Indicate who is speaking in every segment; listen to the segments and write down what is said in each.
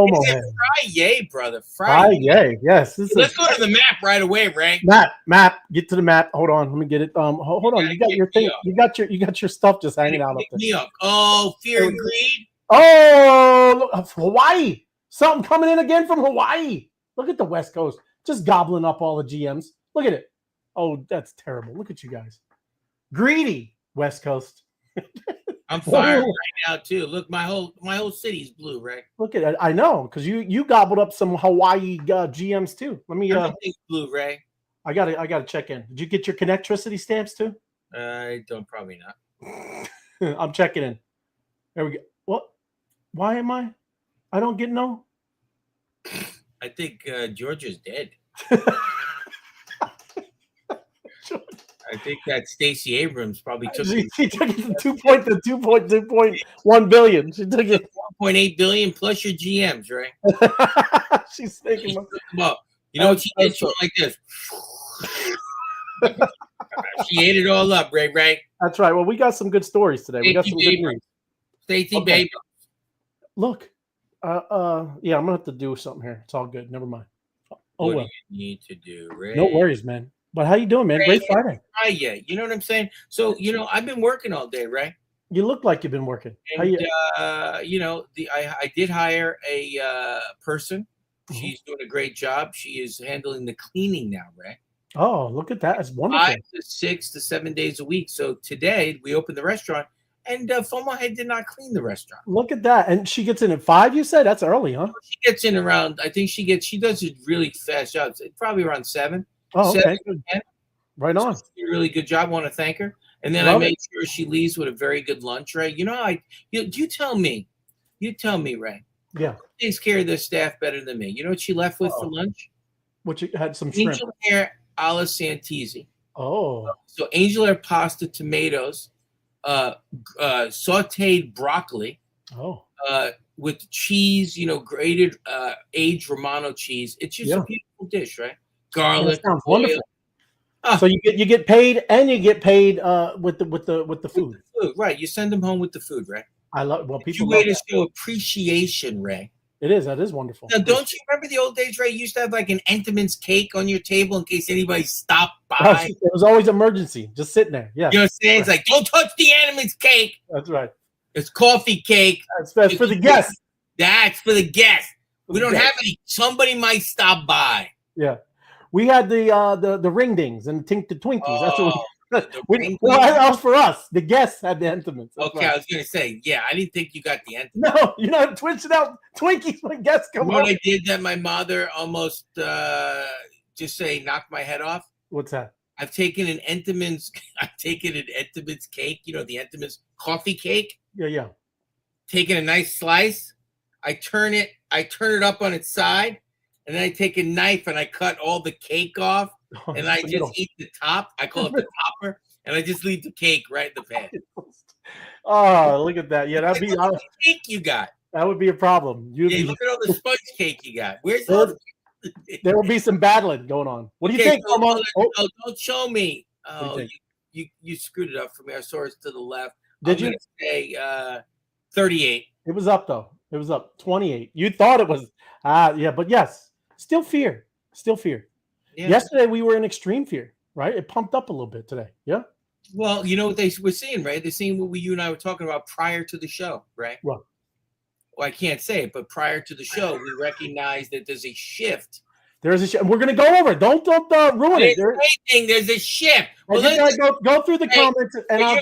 Speaker 1: FOMO
Speaker 2: It's
Speaker 1: head.
Speaker 2: Friday, brother.
Speaker 1: Friday. Yes.
Speaker 2: Let's go to the map right away, Ray.
Speaker 1: Map. Get to the map. Hold on. Let me get it. Hold on. You got your thing. You got your stuff just hanging out up there.
Speaker 2: Oh, fear and greed.
Speaker 1: Oh, look, Hawaii. Something coming in again from Hawaii. Look at the West Coast. Just gobbling up all the GMs. Look at it. Oh, that's terrible. Look at you guys. Greedy West Coast.
Speaker 2: I'm fired right now too. Look, my whole city's blue, right?
Speaker 1: Look at it. I know, because you gobbled up some Hawaii GMs too. Let me.
Speaker 2: Everything's blue, Ray.
Speaker 1: I gotta check in. Did you get your Connectricity stamps too?
Speaker 2: I don't, probably not.
Speaker 1: I'm checking in. There we go. What? Why am I? I don't get no.
Speaker 2: I think Georgia's dead. I think that Stacey Abrams probably took it.
Speaker 1: She took it to 2.1 billion. She took it
Speaker 2: 1.8 billion plus your GMs, right?
Speaker 1: She's thinking
Speaker 2: about. You know what she did? She went like this. She ate it all up, Ray. Right?
Speaker 1: That's right. Well, we got some good stories today. We got some good news.
Speaker 2: Stacey, baby.
Speaker 1: Look, yeah, I'm gonna have to do something here. It's all good. Never mind.
Speaker 2: What do you need to do, Ray?
Speaker 1: No worries, man. But how you doing, man? Great Friday.
Speaker 2: Friday. You know what I'm saying? So, I've been working all day, right?
Speaker 1: You look like you've been working.
Speaker 2: And, I did hire a person. Mm-hmm. She's doing a great job. She is handling the cleaning now, right?
Speaker 1: Oh, look at that. That's wonderful.
Speaker 2: 5 to 6 to 7 days a week. So today we opened the restaurant and FOMO Head did not clean the restaurant.
Speaker 1: Look at that. And she gets in at 5, you said? That's early, huh?
Speaker 2: She gets in around, I think she does a really fast job. It's probably around 7.
Speaker 1: Oh, okay. Right on.
Speaker 2: So she did a really good job. I want to thank her. And then I made sure she leaves with a very good lunch, right? You tell me, Ray.
Speaker 1: Yeah.
Speaker 2: Who takes care of their staff better than me? You know what she left with for lunch?
Speaker 1: Which had some shrimp.
Speaker 2: Angel hair alla Santisi.
Speaker 1: Oh.
Speaker 2: So angel hair pasta, tomatoes, sauteed broccoli.
Speaker 1: Oh.
Speaker 2: With cheese, grated aged Romano cheese. It's just a beautiful dish, right? Garlic.
Speaker 1: That sounds wonderful. So you get paid and you get paid with the food.
Speaker 2: Right. You send them home with the food, right?
Speaker 1: I love people.
Speaker 2: Way to show appreciation, Ray.
Speaker 1: It is. That is wonderful.
Speaker 2: Now, don't you remember the old days, Ray? You used to have like an Entenmann's cake on your table in case anybody stopped by.
Speaker 1: It was always emergency, just sitting there. Yeah.
Speaker 2: You know what I'm saying? It's like, don't touch the Entenmann's cake.
Speaker 1: That's right.
Speaker 2: It's coffee cake.
Speaker 1: That's for the guests.
Speaker 2: That's for the guests. We don't have any. Somebody might stop by.
Speaker 1: Yeah. We had the ring dings and the Twinkies. That's what that was for us. The guests had the Entenmann's.
Speaker 2: Okay, right. I was gonna say, yeah, I didn't think you got the Entenmann's.
Speaker 1: No, you're not twitching out Twinkies when guests come
Speaker 2: up. What I did that my mother almost knocked my head off.
Speaker 1: What's that?
Speaker 2: I've taken an Entenmann's cake, the Entenmann's coffee cake.
Speaker 1: Yeah.
Speaker 2: Taking a nice slice, I turn it up on its side, and then I take a knife and I cut all the cake off, and I just eat the top. I call it the topper, and I just leave the cake right in the pan.
Speaker 1: Oh, look at that! Yeah, that'd be
Speaker 2: the cake you got.
Speaker 1: That would be a problem.
Speaker 2: Look at all the sponge cake you got. Where's
Speaker 1: there will be some battling going on. What do you think?
Speaker 2: Don't show me. Oh, you screwed it up for me. I saw it to the left.
Speaker 1: Did you
Speaker 2: say 38?
Speaker 1: It was up though. It was up 28. You thought it was yeah, but yes, still fear. Yeah. Yesterday we were in extreme fear, right? It pumped up a little bit today. Yeah.
Speaker 2: Well, you know what they were seeing, right? They're seeing what you and I were talking about prior to the show, right?
Speaker 1: What?
Speaker 2: Well, I can't say it, but prior to the show, we recognize that there's a shift.
Speaker 1: There's a shift. We're going to go over it. Don't ruin it.
Speaker 2: There's a shift.
Speaker 1: Well, go through the comments, and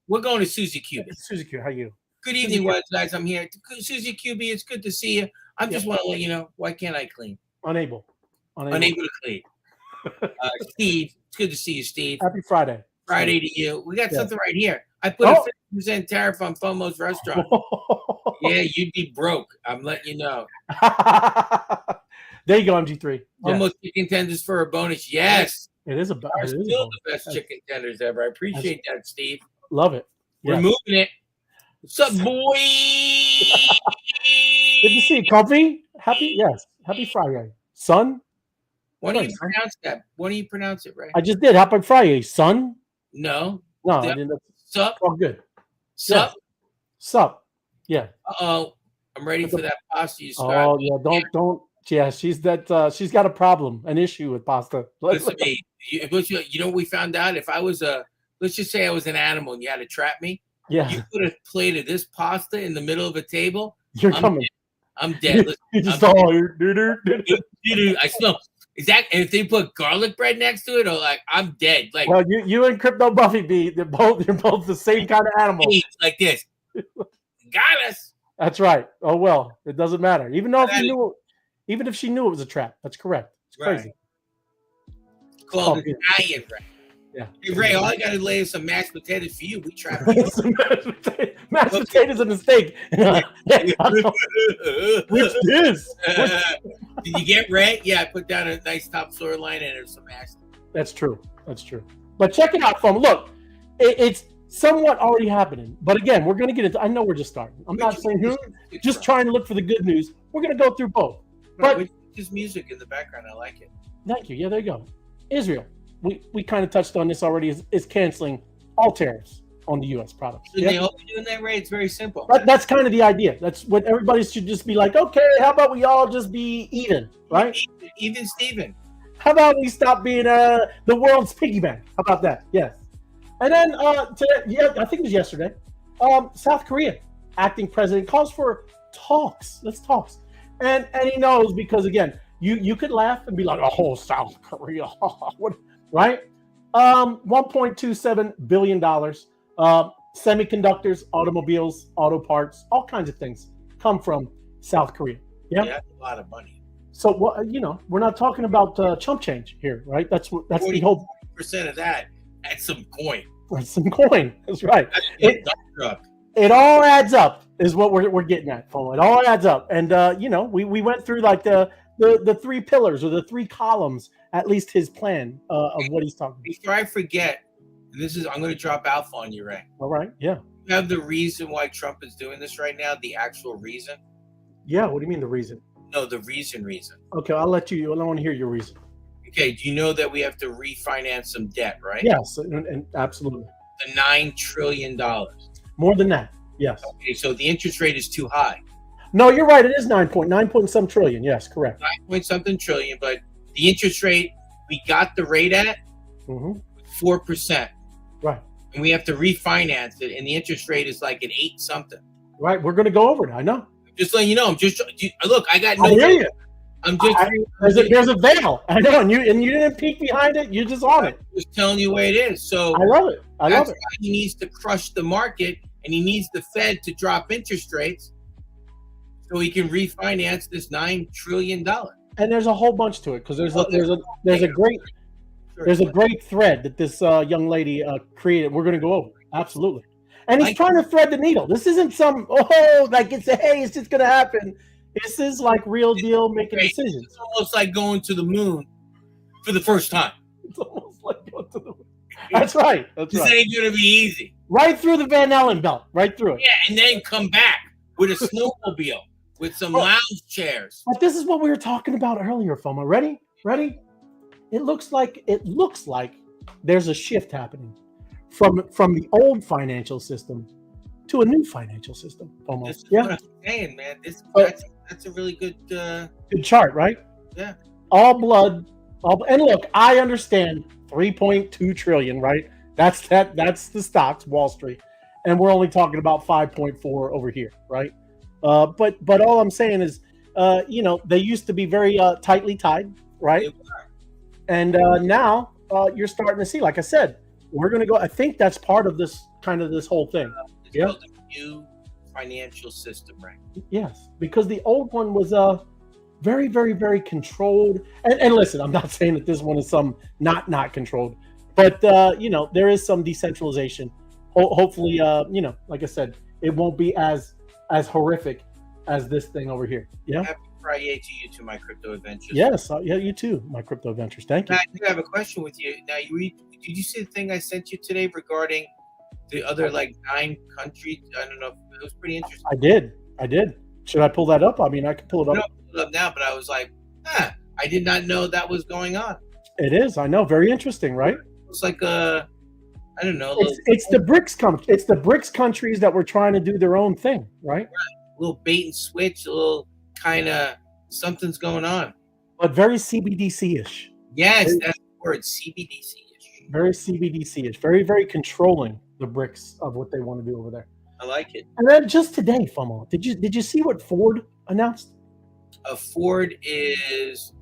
Speaker 2: we're going to Susie Cuby.
Speaker 1: Susie Cuby, how are you?
Speaker 2: Good evening, guys. I'm here. Susie Cuby, it's good to see you. I just want to let you know, why can't I clean?
Speaker 1: Unable
Speaker 2: to clean. Steve, it's good to see you, Steve.
Speaker 1: Happy Friday.
Speaker 2: Friday to you. We got something right here. I put a 50% tariff on FOMO's restaurant. Yeah, you'd be broke. I'm letting you know.
Speaker 1: There you go, MG3.
Speaker 2: Almost chicken tenders for a bonus. Yes.
Speaker 1: It is
Speaker 2: still the best chicken tenders ever. I appreciate that, Steve.
Speaker 1: Love it.
Speaker 2: We're moving it. What's up, boy?
Speaker 1: Good to see you, Comfy. Happy Friday. Son?
Speaker 2: Why do you pronounce that? Why do you pronounce it right?
Speaker 1: I just did. Happy Friday, son.
Speaker 2: No,
Speaker 1: I didn't.
Speaker 2: Sup?
Speaker 1: Oh, good.
Speaker 2: Sup?
Speaker 1: Sup? Yeah.
Speaker 2: Uh-oh. I'm ready for that pasta you
Speaker 1: Oh
Speaker 2: described.
Speaker 1: yeah, don't. Yeah, she's got a problem, an issue with pasta.
Speaker 2: Listen to me. You know what we found out? If I was let's just say I was an animal and you had to trap me, you
Speaker 1: Yeah,
Speaker 2: put a plate of this pasta in the middle of a table,
Speaker 1: you're
Speaker 2: I'm
Speaker 1: coming.
Speaker 2: I'm dead. Listen,
Speaker 1: You just
Speaker 2: I'm I smell exactly. And if they put garlic bread next to it, or like I'm dead. Like
Speaker 1: Well, you and Crypto Buffy B, you're both the same kind of animal.
Speaker 2: like this. Got us.
Speaker 1: That's right. Oh well, it doesn't matter. Even if she knew it was a trap. That's correct. It's crazy.
Speaker 2: It's called Italian, right?
Speaker 1: Yeah.
Speaker 2: Hey, Ray, all I got to lay is some mashed potatoes for you. We trap you.
Speaker 1: Mashed potatoes and a steak. Which is?
Speaker 2: Did you get Ray? Yeah, I put down a nice top floor line and there's some mashed.
Speaker 1: That's true. That's true. But check it out, fam. Look, it's somewhat already happening. But again, we're going to get into. I know we're just starting. I'm not saying who. Just trying to look for the good news. We're going to go through both. But
Speaker 2: just music in the background. I like it.
Speaker 1: Thank you. Yeah, there you go. Israel. We kind of touched on this already. Is canceling all tariffs on the U.S. products.
Speaker 2: Shouldn't they all be doing that, Ray? It's very simple.
Speaker 1: That's kind of the idea. That's what everybody should just be like. Okay, how about we all just be even, right?
Speaker 2: Even Steven.
Speaker 1: How about we stop being the world's piggy bank? How about that? Yes. And then today, I think it was yesterday. South Korea acting president calls for talks. Let's talk. And he knows because again, you could laugh and be like, oh, South Korea, right? $1.27 billion. Semiconductors, automobiles, auto parts, all kinds of things come from South Korea. Yeah,
Speaker 2: that's a lot of money.
Speaker 1: So we're not talking about chump change here, right? That's the whole
Speaker 2: % of that. That's some coin.
Speaker 1: That's some coin. That's right. It all adds up, is what we're getting at, Paul. It all adds up, and we went through like the three pillars or the three columns, at least his plan of what he's talking about.
Speaker 2: Before I forget, I'm going to drop alpha on you, Ray.
Speaker 1: All right. Yeah.
Speaker 2: You have the reason why Trump is doing this right now. The actual reason.
Speaker 1: Yeah. What do you mean the reason?
Speaker 2: No, the reason.
Speaker 1: Okay, I'll let you. I don't want to hear your reason.
Speaker 2: Okay. Do you know that we have to refinance some debt, right?
Speaker 1: Yes, and absolutely.
Speaker 2: The $9 trillion.
Speaker 1: More than that. Yes.
Speaker 2: Okay, so the interest rate is too high.
Speaker 1: No, you're right. It is 9 point some trillion. Yes, correct.
Speaker 2: 9 point something trillion, but the interest rate we got the rate at 4%.
Speaker 1: Right.
Speaker 2: And we have to refinance it, and the interest rate is like an 8 something.
Speaker 1: Right. We're going to go over it. I know.
Speaker 2: Just letting you know. Look. I got no.
Speaker 1: I hear you.
Speaker 2: I'm just.
Speaker 1: There's a veil. I know, and you didn't peek behind it. You're just on it.
Speaker 2: I'm just telling you the way it is. So
Speaker 1: I love it. I love it.
Speaker 2: He needs to crush the market, and he needs the Fed to drop interest rates, so he can refinance this $9 trillion.
Speaker 1: And there's a whole bunch to it because there's a great thread that this young lady created. We're going to go over absolutely. And he's trying to thread the needle. This isn't some it's just going to happen. This is like real deal making decisions.
Speaker 2: It's almost like going to the moon for the first time.
Speaker 1: It's almost like going to the moon. That's right. This
Speaker 2: ain't going to be easy.
Speaker 1: Right through the Van Allen belt. Right through it.
Speaker 2: Yeah, and then come back with a snowmobile with some lounge chairs.
Speaker 1: But this is what we were talking about earlier, FOMO. Ready? It looks like there's a shift happening from the old financial system to a new financial system. Almost.
Speaker 2: This is what I'm saying, man. That's a really good
Speaker 1: chart, right?
Speaker 2: Yeah.
Speaker 1: All blood. And look, I understand 3.2 trillion, right? That's the stocks, Wall Street, and we're only talking about 5.4 over here, right? But all I'm saying is, they used to be very tightly tied, right? And now you're starting to see, like I said, we're going to go. I think that's part of this whole thing.
Speaker 2: Build a new financial system, right?
Speaker 1: Yes, because the old one was very, very, very controlled. And listen, I'm not saying that this one is some not controlled, but there is some decentralization. Hopefully, like I said, it won't be as horrific as this thing over here. Yeah.
Speaker 2: Happy Friday to you, to my crypto adventures.
Speaker 1: Yes, you too, my crypto adventures. Thank you.
Speaker 2: I do have a question with you. Now, did you see the thing I sent you today regarding the other 9 countries? I don't know. It was pretty interesting.
Speaker 1: I did. Should I pull that up? I mean, I can pull it up.
Speaker 2: I don't pull it up now, but I was like, I did not know that was going on.
Speaker 1: It is. I know. Very interesting, right?
Speaker 2: It's like I don't know.
Speaker 1: It's the BRICS countries. It's the BRICS countries that were trying to do their own thing, right?
Speaker 2: little bait and switch, a little kind of something's going on.
Speaker 1: But very CBDC-ish.
Speaker 2: Yes, that's the word, CBDC-ish.
Speaker 1: Very CBDC-ish. Very, very controlling the bricks of what they want to do over there.
Speaker 2: I like it.
Speaker 1: And then just today, FOMO, did you see what Ford announced?
Speaker 2: Ford is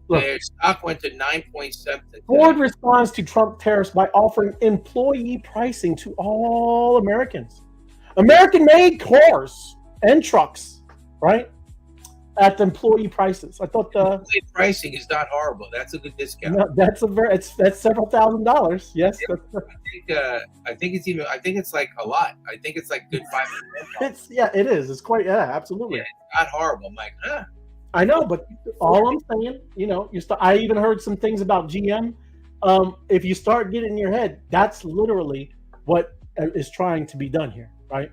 Speaker 1: Look,
Speaker 2: their stock went to 9.7.
Speaker 1: Ford responds to Trump tariffs by offering employee pricing to all Americans. American-made cars and trucks, right? At the employee prices. I thought the
Speaker 2: employee pricing is not horrible. That's a good discount.
Speaker 1: No, that's several $1,000s. Yes.
Speaker 2: I think it's like a lot. I think it's like good $500.
Speaker 1: It is. It's quite absolutely.
Speaker 2: Yeah, it's not horrible. I'm like, huh.
Speaker 1: I know, but all I'm saying, I even heard some things about GM. If you start getting in your head, that's literally what is trying to be done here, right?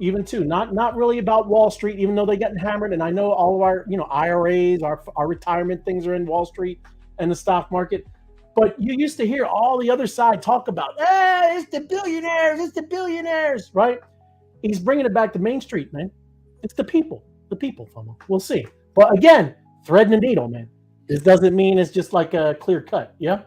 Speaker 1: Even too, not really about Wall Street, even though they're getting hammered. And I know all of our, IRAs, our retirement things are in Wall Street and the stock market. But you used to hear all the other side talk about, it's the billionaires, right? He's bringing it back to Main Street, man. It's the people, FOMO. We'll see. But again, threading the needle, man. This doesn't mean it's just like a clear cut, yeah?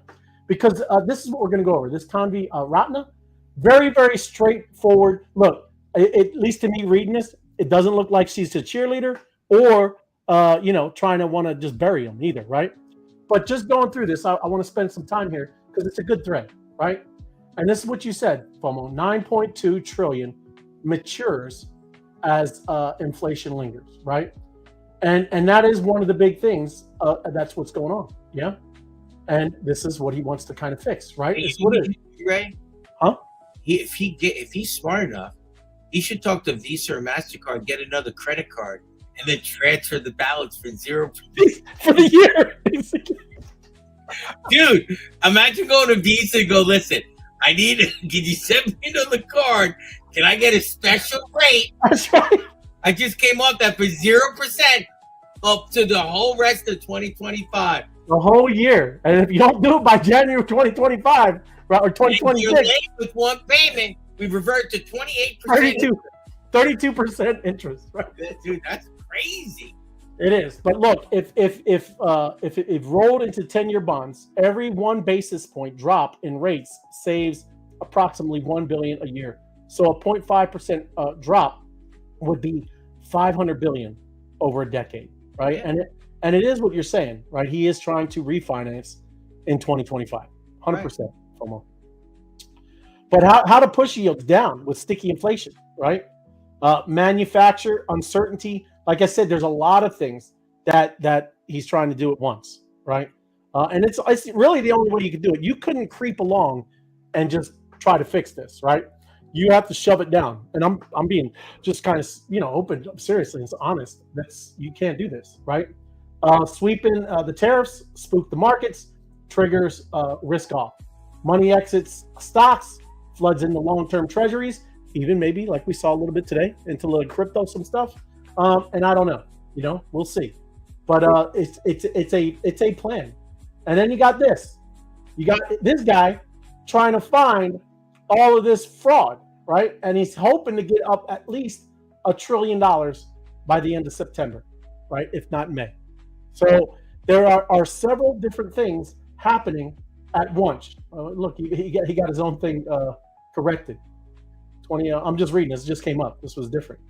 Speaker 1: Because this is what we're going to go over. This Tanvi Ratna, very, very straightforward. Look, at least to me reading this, it doesn't look like she's a cheerleader or, trying to want to just bury him either, right? But just going through this, I want to spend some time here because it's a good thread, right? And this is what you said, FOMO, 9.2 trillion matures as inflation lingers, right? And that is one of the big things. That's what's going on, yeah? And this is what he wants to kind of fix, right? It's what it is.
Speaker 2: Ray?
Speaker 1: Huh?
Speaker 2: If he's smart enough, he should talk to Visa or MasterCard, get another credit card, and then transfer the balance for 0%
Speaker 1: for the year.
Speaker 2: Dude, imagine going to Visa and go, listen, can you send me another card? Can I get a special rate?
Speaker 1: That's right.
Speaker 2: I just came off that for 0% up to the whole rest of 2025.
Speaker 1: The whole year. And if you don't do it by January 2025, right, or 2026.
Speaker 2: You're late with one payment, we revert to 28%.
Speaker 1: 32% interest. Right?
Speaker 2: Dude, that's crazy.
Speaker 1: It is. But look, if it rolled into 10-year bonds, every 1 basis point drop in rates saves approximately $1 billion a year. So a 0.5% drop would be $500 billion over a decade, right?
Speaker 2: Yeah.
Speaker 1: And it is what you're saying, right? He is trying to refinance in 2025, 100%. FOMO. But how to push yields down with sticky inflation, right? Manufacture uncertainty. Like I said, there's a lot of things that he's trying to do at once, right? And it's really the only way you could do it. You couldn't creep along and just try to fix this, right? You have to shove it down. And I'm being just kind of open, seriously, and honest. You can't do this, right? Sweeping the tariffs, spook the markets, triggers risk off. Money exits stocks, floods into long-term treasuries, even maybe like we saw a little bit today into the crypto, some stuff. And I don't know, we'll see. But it's a plan. And then you got this. You got this guy trying to find all of this fraud, right? And he's hoping to get up at least $1 trillion by the end of September, right? If not May. So there are several different things happening at once. Look, he got his own thing corrected. I'm just reading this. It just came up. This was different.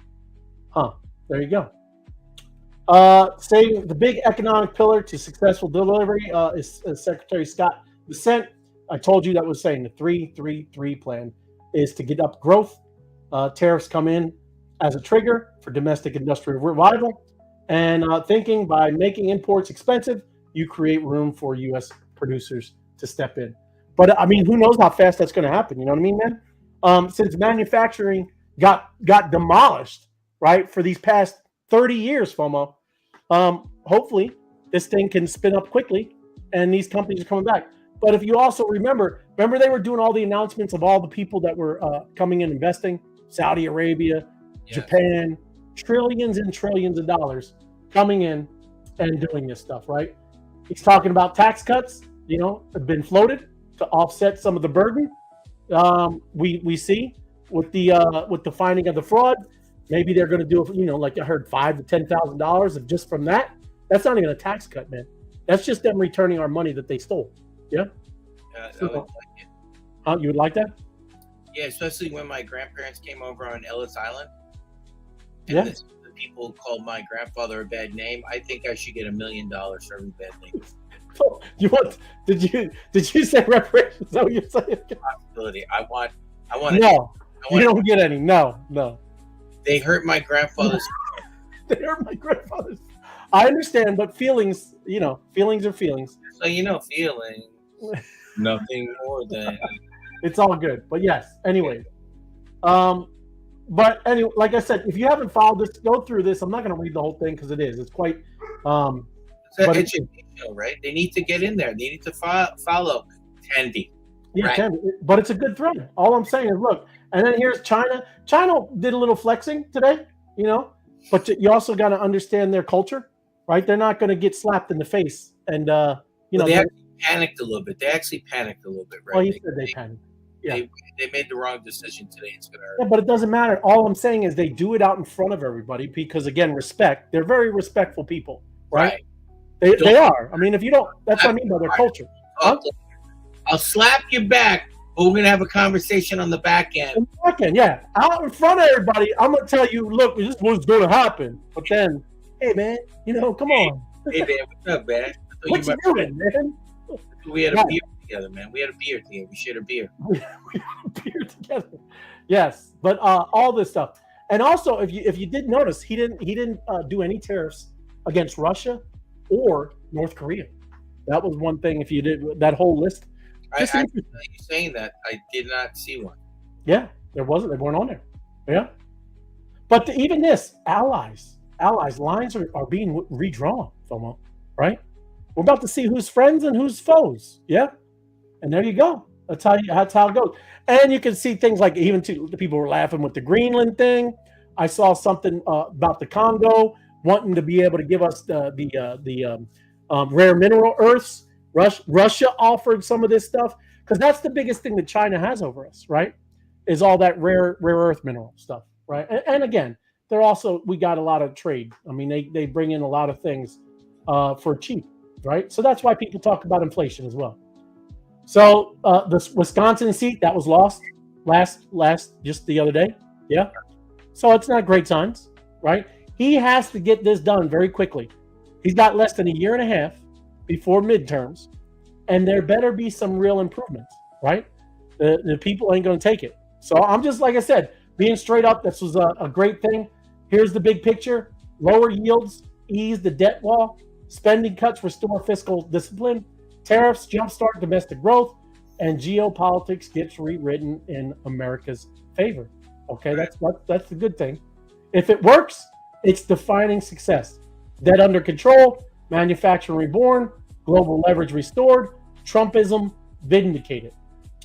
Speaker 1: There you go. Saying the big economic pillar to successful delivery is Secretary Scott Bessent. I told you that was saying the 3-3-3 plan is to get up growth. Tariffs come in as a trigger for domestic industrial revival. And thinking by making imports expensive, you create room for U.S. producers to step in. But I mean, who knows how fast that's going to happen? You know what I mean, man? Since manufacturing got demolished, right, for these past 30 years, FOMO, hopefully this thing can spin up quickly and these companies are coming back. But if you also remember they were doing all the announcements of all the people that were coming in investing, Saudi Arabia, Japan, trillions and trillions of dollars coming in and doing this stuff, right? He's talking about tax cuts, have been floated to offset some of the burden. We see with the finding of the fraud, Maybe they're going to do, like I heard, $5,000 to $10,000 of just from that. That's not even a tax cut, man. That's just them returning our money that they stole. Yeah.
Speaker 2: I would like it.
Speaker 1: You would like that?
Speaker 2: Yeah, especially when my grandparents came over on Ellis Island.
Speaker 1: Yeah.
Speaker 2: The people called my grandfather a bad name. I think I should get $1 million for every bad name.
Speaker 1: So did you say reparations? Is that what you're saying?
Speaker 2: Possibility. I want.
Speaker 1: No, you don't get any. No.
Speaker 2: They hurt my grandfather's.
Speaker 1: They hurt my grandfather's. I understand, but feelings are feelings.
Speaker 2: So feelings. Nothing more than.
Speaker 1: It's all good, but yes. Anyway, but anyway, like I said, if you haven't followed this, go through this. I'm not going to read the whole thing because it's quite.
Speaker 2: It's educational, right? They need to get in there. They need to follow Tandy.
Speaker 1: Yeah,
Speaker 2: right?
Speaker 1: But it's a good thread. All I'm saying is, look, and then here's China. China did a little flexing today, but you also got to understand their culture, right? They're not going to get slapped in the face, and
Speaker 2: they actually panicked a little bit. They actually panicked a little bit, right?
Speaker 1: Well, he said they panicked. Yeah.
Speaker 2: They made the wrong decision today. It's gonna hurt.
Speaker 1: Yeah, but it doesn't matter. All I'm saying is they do it out in front of everybody because, again, respect. They're very respectful people, right? They are. I mean, if you don't, that's what I mean by their culture. Huh?
Speaker 2: I'll slap you back, but we're gonna have a conversation on the back end.
Speaker 1: Yeah, out in front of everybody, I'm gonna tell you, look, this is what's gonna happen. But then, hey man, come on.
Speaker 2: Hey man, what's up, man?
Speaker 1: What you doing, man?
Speaker 2: We had a beer together, man. We had a beer together. We shared a beer.
Speaker 1: We had a beer together. Yes, but all this stuff, and also if you did notice, he didn't do any tariffs against Russia or North Korea. That was one thing. If you did that whole list,
Speaker 2: you saying that, I did not see one.
Speaker 1: Yeah, there wasn't. They weren't on there. Yeah, but even this allies lines are being redrawn, FOMO, right? We're about to see who's friends and who's foes. Yeah, and there you go. That's how it goes. And you can see things like even the people were laughing with the Greenland thing. I saw something about the Congo wanting to be able to give us the rare mineral earths. Russia offered some of this stuff because that's the biggest thing that China has over us, right? Is all that rare earth mineral stuff, right? And again, we got a lot of trade. I mean, they bring in a lot of things for cheap, right? So that's why people talk about inflation as well. So the Wisconsin seat that was lost last just the other day, yeah. So it's not great signs, right? He has to get this done very quickly. He's got less than a year and a half before midterms, and there better be some real improvements, right? The people ain't going to take it. So I'm just, like I said, being straight up. This was a great thing. Here's the big picture: lower yields, ease the debt wall, spending cuts restore fiscal discipline, tariffs jumpstart domestic growth, and geopolitics gets rewritten in America's favor. Okay, that's the good thing. If it works, it's defining success. Debt under control, manufacturing reborn, global leverage restored, Trumpism vindicated.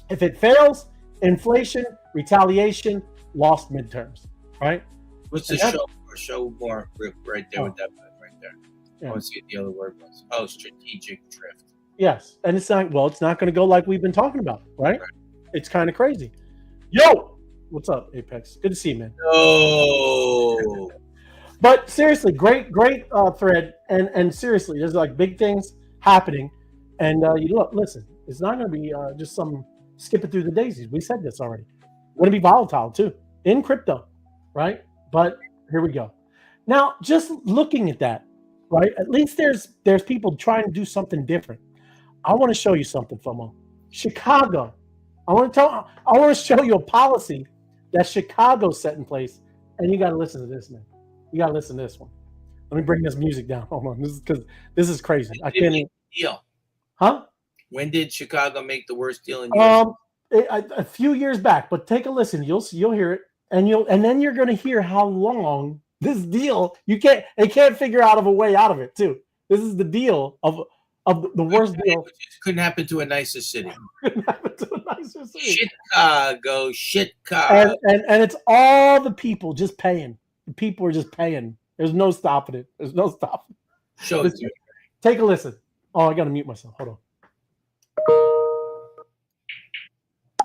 Speaker 1: If it fails, inflation, retaliation, lost midterms. Right?
Speaker 2: What's the show more right there with that right there? Yeah. I want to see what the other word was. Oh, strategic drift.
Speaker 1: Yes, and it's not going to go like we've been talking about, right? It's kind of crazy. Yo, what's up, Apex? Good to see you, man.
Speaker 2: Oh.
Speaker 1: But seriously, great thread, and seriously, there's like big things happening, and listen, it's not going to be just some skipping through the daisies. We said this already. Going to be volatile too in crypto, right? But here we go. Now, just looking at that, right? At least there's people trying to do something different. I want to show you something, FOMO. Chicago. I want to show you a policy that Chicago set in place, and you got to listen to this, man. You got to listen to this one. Let me bring this music down. Hold on. This is crazy. I can't even.
Speaker 2: Deal.
Speaker 1: Huh?
Speaker 2: When did Chicago make the worst deal in
Speaker 1: years? A few years back, but take a listen. You'll hear it, and then you're going to hear how long this deal. They can't figure out of a way out of it too. This is the deal of the worst deal.
Speaker 2: Couldn't happen to a nicer city.
Speaker 1: Couldn't happen to a nicer city.
Speaker 2: Chicago.
Speaker 1: And it's all the people just paying. The people are just paying. There's no stopping it. There's no stopping. Take a listen. Oh, I got to mute myself. Hold on.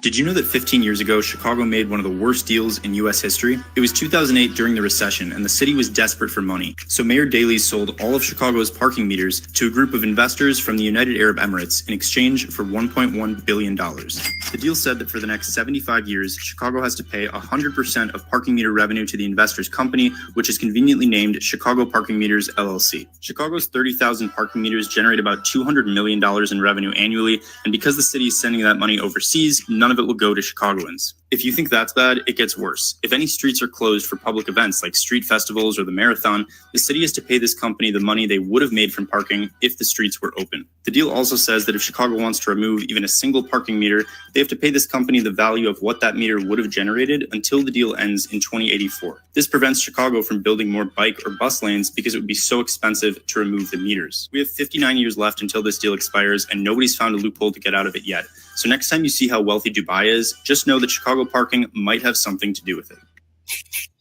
Speaker 3: Did you know that 15 years ago, Chicago made one of the worst deals in U.S. history? It was 2008 during the recession, and the city was desperate for money. So Mayor Daley sold all of Chicago's parking meters to a group of investors from the United Arab Emirates in exchange for $1.1 billion. The deal said that for the next 75 years, Chicago has to pay 100% of parking meter revenue to the investor's company, which is conveniently named Chicago Parking Meters, LLC. Chicago's 30,000 parking meters generate about $200 million in revenue annually, and because the city is sending that money overseas, none of it will go to Chicagoans. If you think that's bad, it gets worse. If any streets are closed for public events like street festivals or the marathon, the city has to pay this company the money they would have made from parking if the streets were open. The deal also says that if Chicago wants to remove even a single parking meter, they have to pay this company the value of what that meter would have generated until the deal ends in 2084. This prevents Chicago from building more bike or bus lanes because it would be so expensive to remove the meters. We have 59 years left until this deal expires, and nobody's found a loophole to get out of it yet. So next time you see how wealthy Dubai is, just know that Chicago parking might have something to do with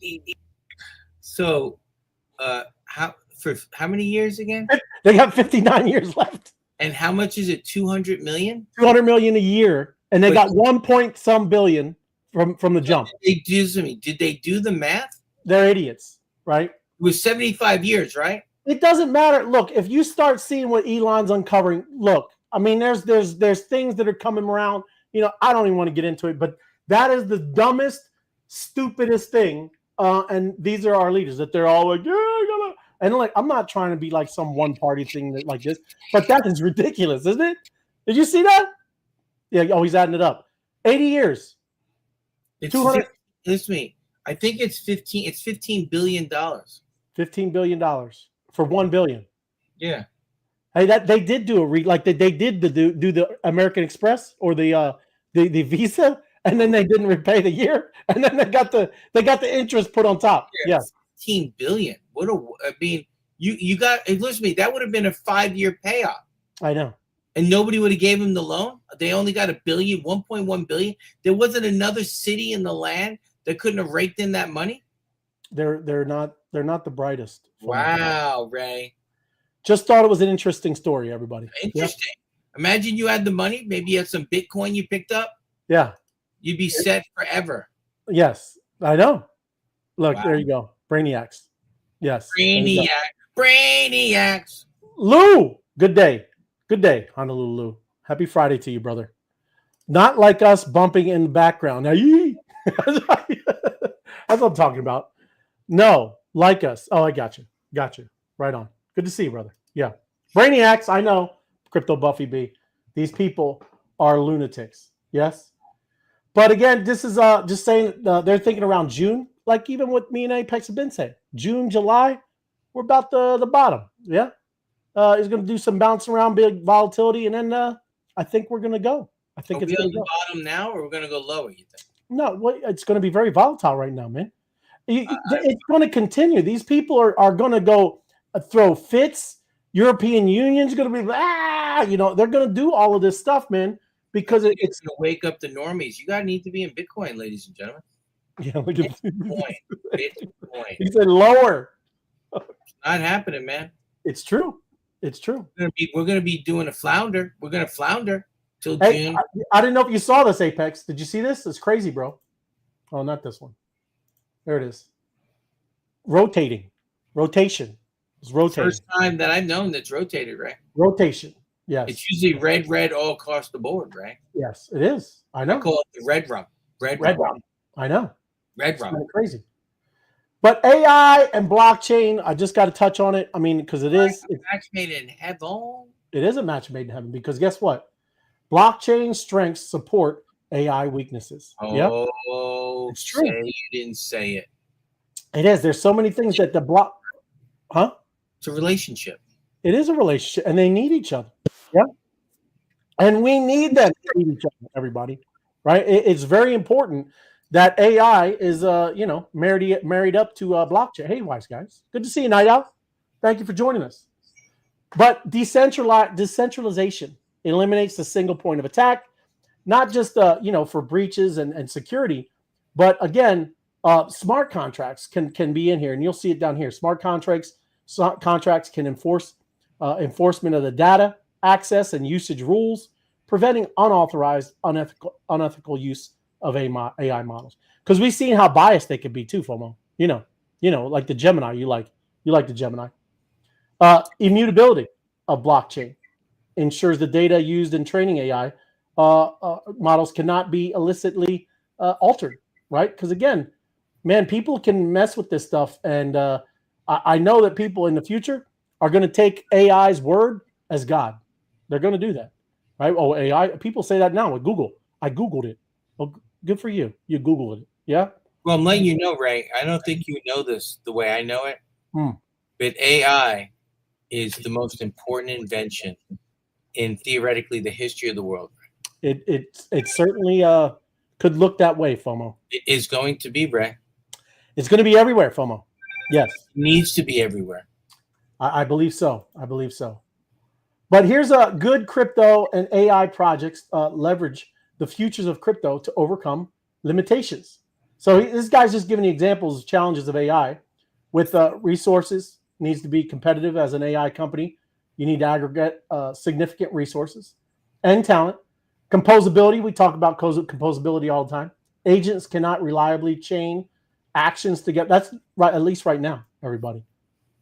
Speaker 3: it.
Speaker 2: So, how many years again?
Speaker 1: They got 59 years left.
Speaker 2: And how much is it? 200 million?
Speaker 1: 200 million a year, and they got 1 point some billion from the jump.
Speaker 2: Did they do the math?
Speaker 1: They're idiots, right?
Speaker 2: It was 75 years, right?
Speaker 1: It doesn't matter. Look, if you start seeing what Elon's uncovering, look, I mean, there's things that are coming around. You know, I don't even want to get into it, but that is the dumbest, stupidest thing. And these are our leaders that they're all like, yeah, I gotta. And like, I'm not trying to be like some one party thing that like this, but that is ridiculous, isn't it? Did you see that? Yeah. Oh, he's adding it up. 80 years.
Speaker 2: It's
Speaker 1: 200.
Speaker 2: Listen to me. I think it's 15. It's $15 billion.
Speaker 1: $15 billion for $1 billion.
Speaker 2: Yeah.
Speaker 1: Hey, that they did do they did do the American Express or the Visa, and then they didn't repay the year, and then they got the interest put on top. Yeah,
Speaker 2: 15 billion. You got. Listen to me. That would have been a 5-year payoff.
Speaker 1: I know.
Speaker 2: And nobody would have gave them the loan. They only got $1 billion, 1.1 billion. There wasn't another city in the land that couldn't have raked in that money.
Speaker 1: They're not the brightest.
Speaker 2: Wow, Ray.
Speaker 1: Just thought it was an interesting story, everybody.
Speaker 2: Interesting. Yeah. Imagine you had the money. Maybe you had some Bitcoin you picked up.
Speaker 1: Yeah.
Speaker 2: You'd be set forever.
Speaker 1: Yes, I know. Look, There you go. Brainiacs. Yes.
Speaker 2: Brainiacs.
Speaker 1: Lou, good day. Good day, Honolulu. Happy Friday to you, brother. Not like us bumping in the background. Now, that's what I'm talking about. No, like us. Oh, I got you. Got you. Right on. Good to see you, brother. Yeah. Brainiacs, I know. Crypto Buffy B. These people are lunatics. Yes. But again, this is just saying they're thinking around June, like even what me and Apex have been saying. June, July, we're about the bottom. Yeah. He's going to do some bouncing around, big volatility, and then I think we're going to go. I think it's going to go.
Speaker 2: Bottom now, or we're going to go lower, you think?
Speaker 1: No, it's going to be very volatile right now, man. It's going to continue. These people are going to go throw fits. European Union's going to be they're going to do all of this stuff, man, because it's
Speaker 2: going to wake up the normies. You guys need to be in Bitcoin, ladies and gentlemen.
Speaker 1: Yeah, look at
Speaker 2: Bitcoin.
Speaker 1: He said lower.
Speaker 2: It's not happening, man.
Speaker 1: It's true. It's true.
Speaker 2: We're going to be doing a flounder. We're going to flounder till
Speaker 1: June.
Speaker 2: June.
Speaker 1: I didn't know if you saw this, Apex. Did you see this? It's crazy, bro. Oh, not this one. There it is. Rotation. It's rotating.
Speaker 2: First time that I've known that's rotated, right?
Speaker 1: Rotation. Yes.
Speaker 2: It's usually red all across the board, right?
Speaker 1: Yes, it is. I know.
Speaker 2: I call it the red rum. Red rum.
Speaker 1: I know.
Speaker 2: Red rum.
Speaker 1: Kind of crazy. But AI and blockchain, I just got to touch on it. I mean, because it's
Speaker 2: a match made in heaven.
Speaker 1: It is a match made in heaven because guess what? Blockchain strengths support AI weaknesses.
Speaker 2: Oh,
Speaker 1: it's true.
Speaker 2: You didn't say it.
Speaker 1: It is. There's so many things that the block. Huh?
Speaker 2: It's a relationship.
Speaker 1: It is a relationship, and they need each other. Yeah. And we need them to need each other, everybody. Right? It's very important that AI is, married up to blockchain. Hey, wise guys. Good to see you, Night Owl. Thank you for joining us. But decentralization eliminates the single point of attack, not just, for breaches and security, but again, smart contracts can be in here, and you'll see it down here. Smart contracts can enforce enforcement of the data access and usage rules, preventing unauthorized, unethical use of AI models. Because we've seen how biased they could be too, FOMO. Like the Gemini. You like the Gemini. Immutability of blockchain ensures the data used in training AI models cannot be illicitly altered, right? Because again, man, people can mess with this stuff, and I know that people in the future are going to take AI's word as God. They're going to do that, right? Oh, AI. People say that now with Google. I Googled it. Well, good for you. You Googled it. Yeah.
Speaker 2: Well, I'm letting you know, Ray. I don't think you know this the way I know it,
Speaker 1: Hmm.
Speaker 2: but AI is the most important invention in theoretically the history of the world.
Speaker 1: It certainly could look that way, FOMO.
Speaker 2: It is going to be, Ray.
Speaker 1: It's going to be everywhere, FOMO. Yes.
Speaker 2: It needs to be everywhere.
Speaker 1: I believe so. I believe so. But here's a good crypto and AI projects leverage the futures of crypto to overcome limitations. So this guy's just giving you examples of challenges of AI with resources. Needs to be competitive as an AI company. You need to aggregate significant resources and talent. Composability, we talk about composability all the time. Agents cannot reliably chain actions together. That's right, at least right now, everybody.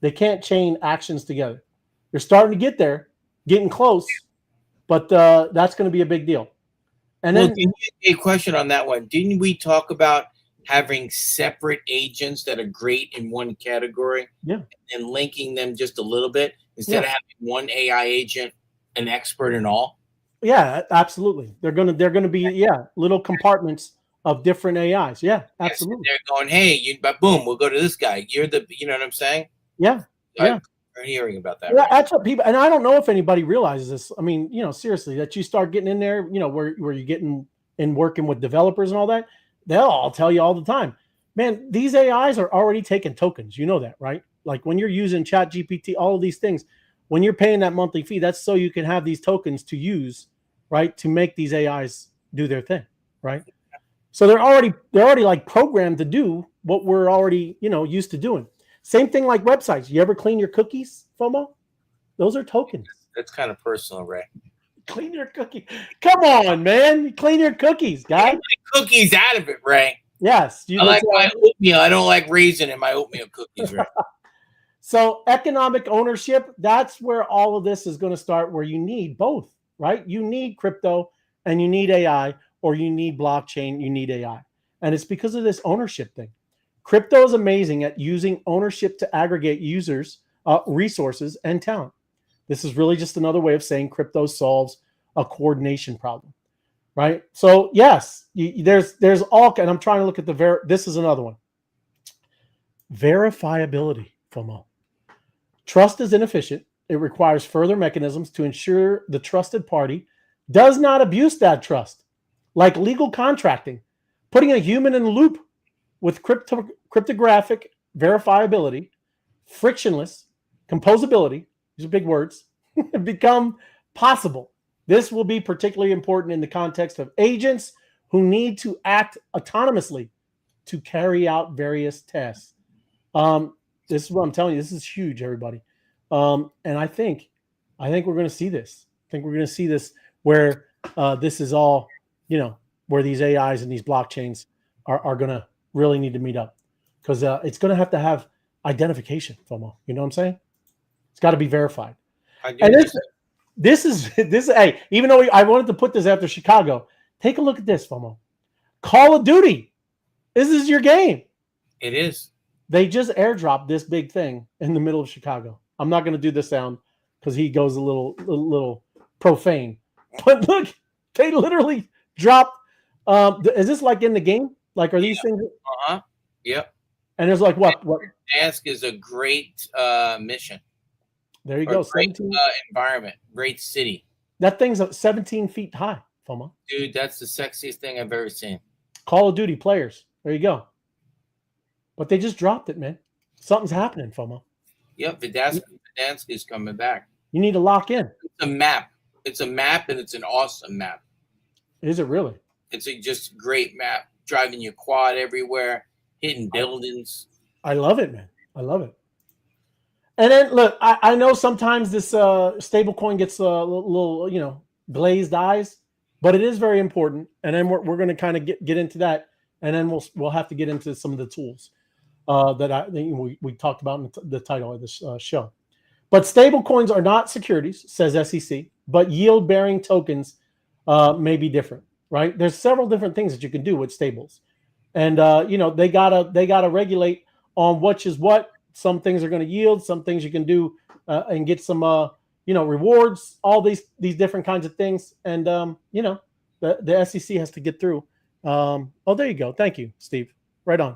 Speaker 1: They can't chain actions together. They're starting to get there, getting close, but that's going to be a big deal. And then
Speaker 2: a question on that one. Didn't we talk about having separate agents that are great in one category?
Speaker 1: Yeah.
Speaker 2: And linking them just a little bit instead of having one AI agent an expert in all?
Speaker 1: Yeah, absolutely. They're gonna be little compartments of different AIs. Yeah, absolutely.
Speaker 2: Yes, they're going, hey, but boom, we'll go to this guy. You know what I'm saying?
Speaker 1: Yeah.
Speaker 2: I'm hearing about that.
Speaker 1: Yeah,
Speaker 2: right?
Speaker 1: that's what people, and I don't know if anybody realizes this. I mean, seriously, that you start getting in there, where you're getting and working with developers and all that, they'll all tell you all the time, man, these AIs are already taking tokens. You know that, right? Like when you're using ChatGPT, all of these things, when you're paying that monthly fee, that's so you can have these tokens to use, right, to make these AIs do their thing, right? So they're already like programmed to do what we're already, used to doing. Same thing like websites. You ever clean your cookies, FOMO? Those are tokens.
Speaker 2: That's kind of personal, Ray.
Speaker 1: Clean your cookies. Come on, man. Clean your cookies, guys.
Speaker 2: Cookies out of it, Ray.
Speaker 1: Yes.
Speaker 2: I like my oatmeal. I don't like raisin in my oatmeal cookies, Ray.
Speaker 1: So economic ownership, that's where all of this is going to start, where you need both, right? You need crypto and you need AI, or you need blockchain, you need AI. And it's because of this ownership thing. Crypto is amazing at using ownership to aggregate users, resources, and talent. This is really just another way of saying crypto solves a coordination problem, right? So yes, there's all, and I'm trying to look at this is another one. Verifiability, FOMO. Trust is inefficient. It requires further mechanisms to ensure the trusted party does not abuse that trust, like legal contracting, putting a human in the loop with cryptographic verifiability, frictionless, composability, these are big words, become possible. This will be particularly important in the context of agents who need to act autonomously to carry out various tasks. This is what I'm telling you. This is huge, everybody. And I think we're going to see this. I think we're going to see this where this is all, where these AIs and these blockchains are going to really need to meet up, because it's going to have identification, FOMO. You know what I'm saying? It's got to be verified. And this is hey, even though I wanted to put this after Chicago, take a look at this, FOMO. Call of Duty. This is your game.
Speaker 2: It is.
Speaker 1: They just airdropped this big thing in the middle of Chicago. I'm not going to do the sound because he goes a little profane. But look, they literally dropped. Is this like in the game? Like, are these things?
Speaker 2: Yep.
Speaker 1: And there's like what?
Speaker 2: Task is a great mission.
Speaker 1: There you go.
Speaker 2: Great environment. Great city.
Speaker 1: That thing's 17 feet high, FOMO.
Speaker 2: Dude, that's the sexiest thing I've ever seen.
Speaker 1: Call of Duty players. There you go. But they just dropped it, man. Something's happening, FOMO.
Speaker 2: Yep, Verdansk is coming back.
Speaker 1: You need to lock in.
Speaker 2: It's a map. It's a map, and it's an awesome map.
Speaker 1: Is it really?
Speaker 2: It's a just great map. Driving your quad everywhere, hitting buildings.
Speaker 1: I love it, man. I love it. And then look, I know sometimes this stable coin gets a little, glazed eyes, but it is very important. And then we're going to kind of get into that, and then we'll have to get into some of the tools that we talked about in the title of this show. But stable coins are not securities, says SEC, but yield-bearing tokens may be different, right? There's several different things that you can do with stables, and they gotta regulate on which is what. Some things are going to yield, some things you can do and get some rewards. All these different kinds of things, and the SEC has to get through. Oh, there you go. Thank you, Steve. Right on.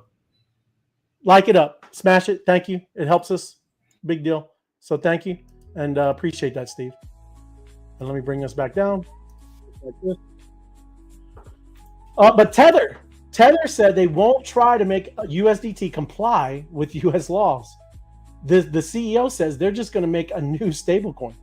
Speaker 1: Like it up, smash it. Thank you. It helps us. Big deal. So thank you, and appreciate that, Steve. And let me bring us back down. Like this. But Tether said they won't try to make USDT comply with U.S. laws. The CEO says they're just going to make a new stablecoin.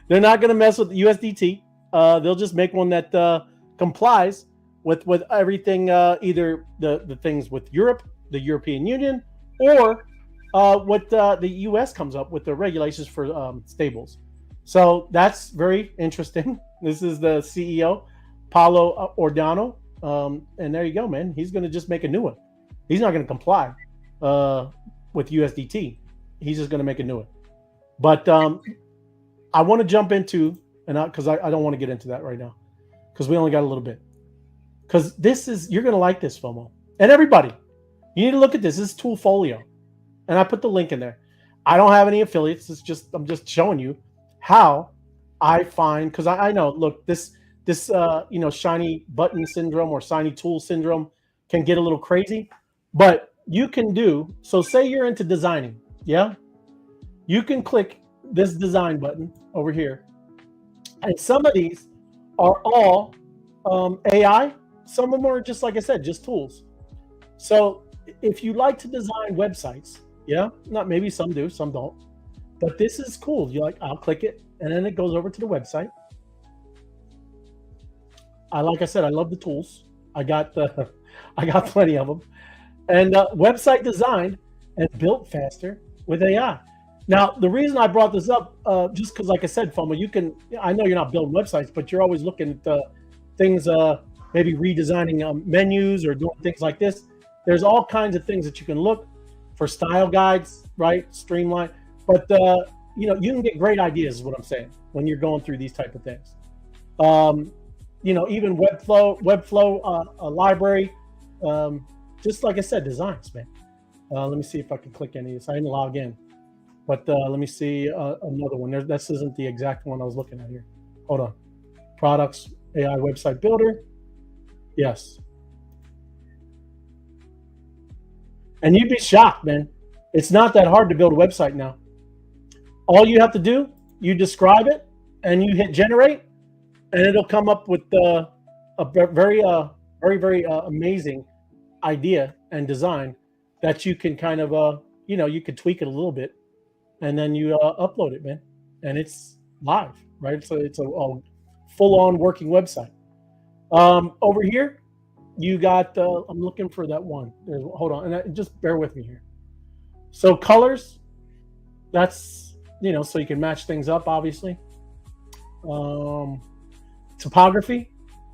Speaker 1: They're not going to mess with USDT. They'll just make one that complies with everything, either the things with Europe, the European Union, or what the U.S. comes up with the regulations for stables. So that's very interesting. This is the CEO, Paulo Ordano. And there you go, man. He's going to just make a new one. He's not going to comply with USDT. He's just going to make a new one. But I want to jump into, and because I don't want to get into that right now, because we only got a little bit. Because you're going to like this, FOMO. And everybody, you need to look at this. This is Toolfolio. And I put the link in there. I don't have any affiliates. I'm just showing you how I find, because I know, look, this shiny button syndrome or shiny tool syndrome can get a little crazy, but you can do, so say you're into designing, yeah? You can click this design button over here. And some of these are all AI. Some of them are just, like I said, just tools. So if you like to design websites, yeah, not maybe some do, some don't, but this is cool. I'll click it, and then it goes over to the website. Like I said, I love the tools. I got plenty of them, and website designed and built faster with AI. Now, the reason I brought this up, just because, like I said, FOMO, I know you're not building websites, but you're always looking at things, maybe redesigning menus or doing things like this. There's all kinds of things that you can look for, style guides, right? Streamline, but you can get great ideas, is what I'm saying, when you're going through these type of things. Even Webflow library, just like I said, designs, man. Let me see if I can click any of this. I didn't log in, but let me see another one. This isn't the exact one I was looking at here. Hold on. Products, AI website builder. Yes. And you'd be shocked, man. It's not that hard to build a website now. All you have to do, you describe it, and you hit generate, and it'll come up with a very, very amazing idea and design that you can kind of, you could tweak it a little bit, and then you upload it, man, and it's live, right? So it's a full-on working website. Over here, you got. I'm looking for that one. Hold on, and just bear with me here. So colors, that's so you can match things up, obviously. Typography,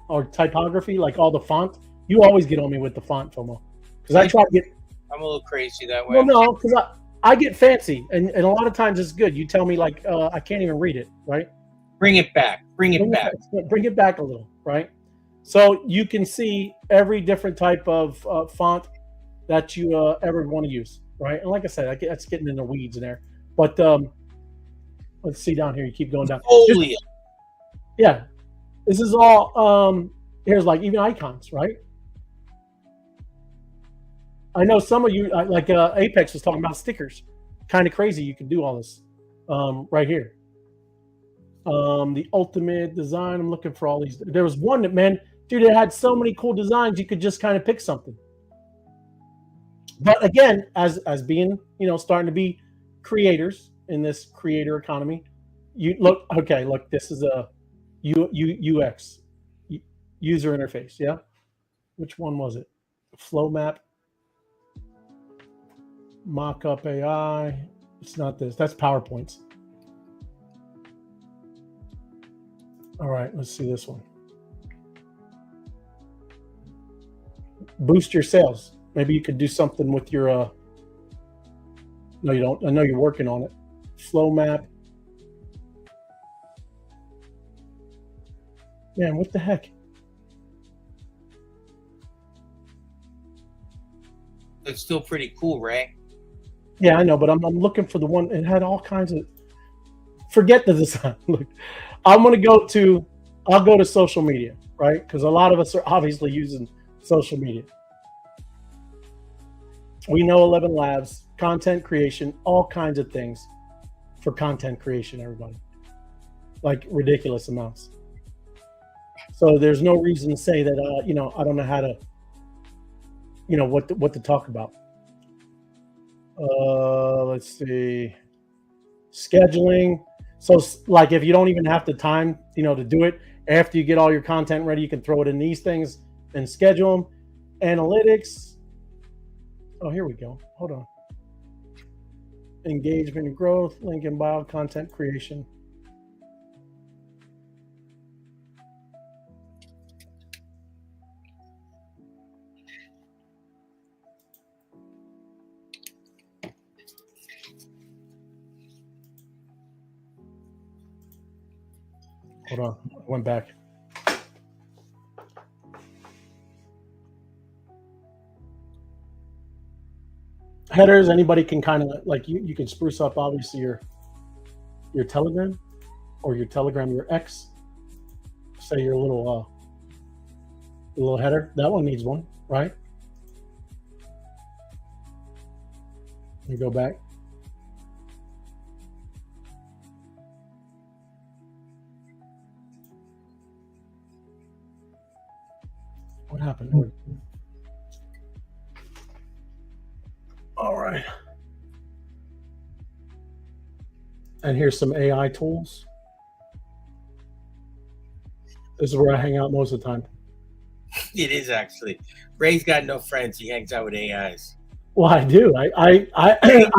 Speaker 1: like all the font. You always get on me with the font, FOMO, because I try to get.
Speaker 2: I'm a little crazy that way.
Speaker 1: Well, no, because I get fancy, and a lot of times it's good. You tell me like I can't even read it, right?
Speaker 2: Bring it back. Bring it back
Speaker 1: a little, right? So you can see every different type of font that you ever want to use, right? And like I said, that's getting in the weeds in there. But let's see down here. You keep going down. Yeah. This is all, here's like even icons, right? I know some of you, like Apex was talking about stickers. Kind of crazy you can do all this right here. The ultimate design, I'm looking for all these. There was one that, man, dude, it had so many cool designs, you could just kind of pick something. But again, as being, starting to be creators in this creator economy, look, this is a UX, user interface, yeah? Which one was it? Flow map, mock-up AI. It's not this. That's PowerPoints. All right, let's see this one. Boost your sales. Maybe you could do something with your. No, you don't. I know you're working on it. Flow map. Man, what the heck?
Speaker 2: It's still pretty cool, Ray.
Speaker 1: Yeah, I know, but I'm looking for the one. It had all kinds of. Forget the design. Look, I'm gonna go to. I'll go to social media, right? Because a lot of us are obviously using social media. We know 11 Labs, content creation, all kinds of things for content creation. Everybody, like ridiculous amounts. So there's no reason to say that I don't know how to. What to talk about. Let's see. Scheduling. So like if you don't even have the time, to do it, after you get all your content ready, you can throw it in these things and schedule them. Analytics. Oh, here we go. Hold on. Engagement and growth, link in bio, content creation. Hold on, I went back. Headers, anybody can kind of like you can spruce up obviously your Telegram or your X. Say your little header. That one needs one, right? You go back. What happened? All right. And here's some AI tools. This is where I hang out most of the time.
Speaker 2: It is actually. Ray's got no friends. He hangs out with AIs.
Speaker 1: Well, I do. I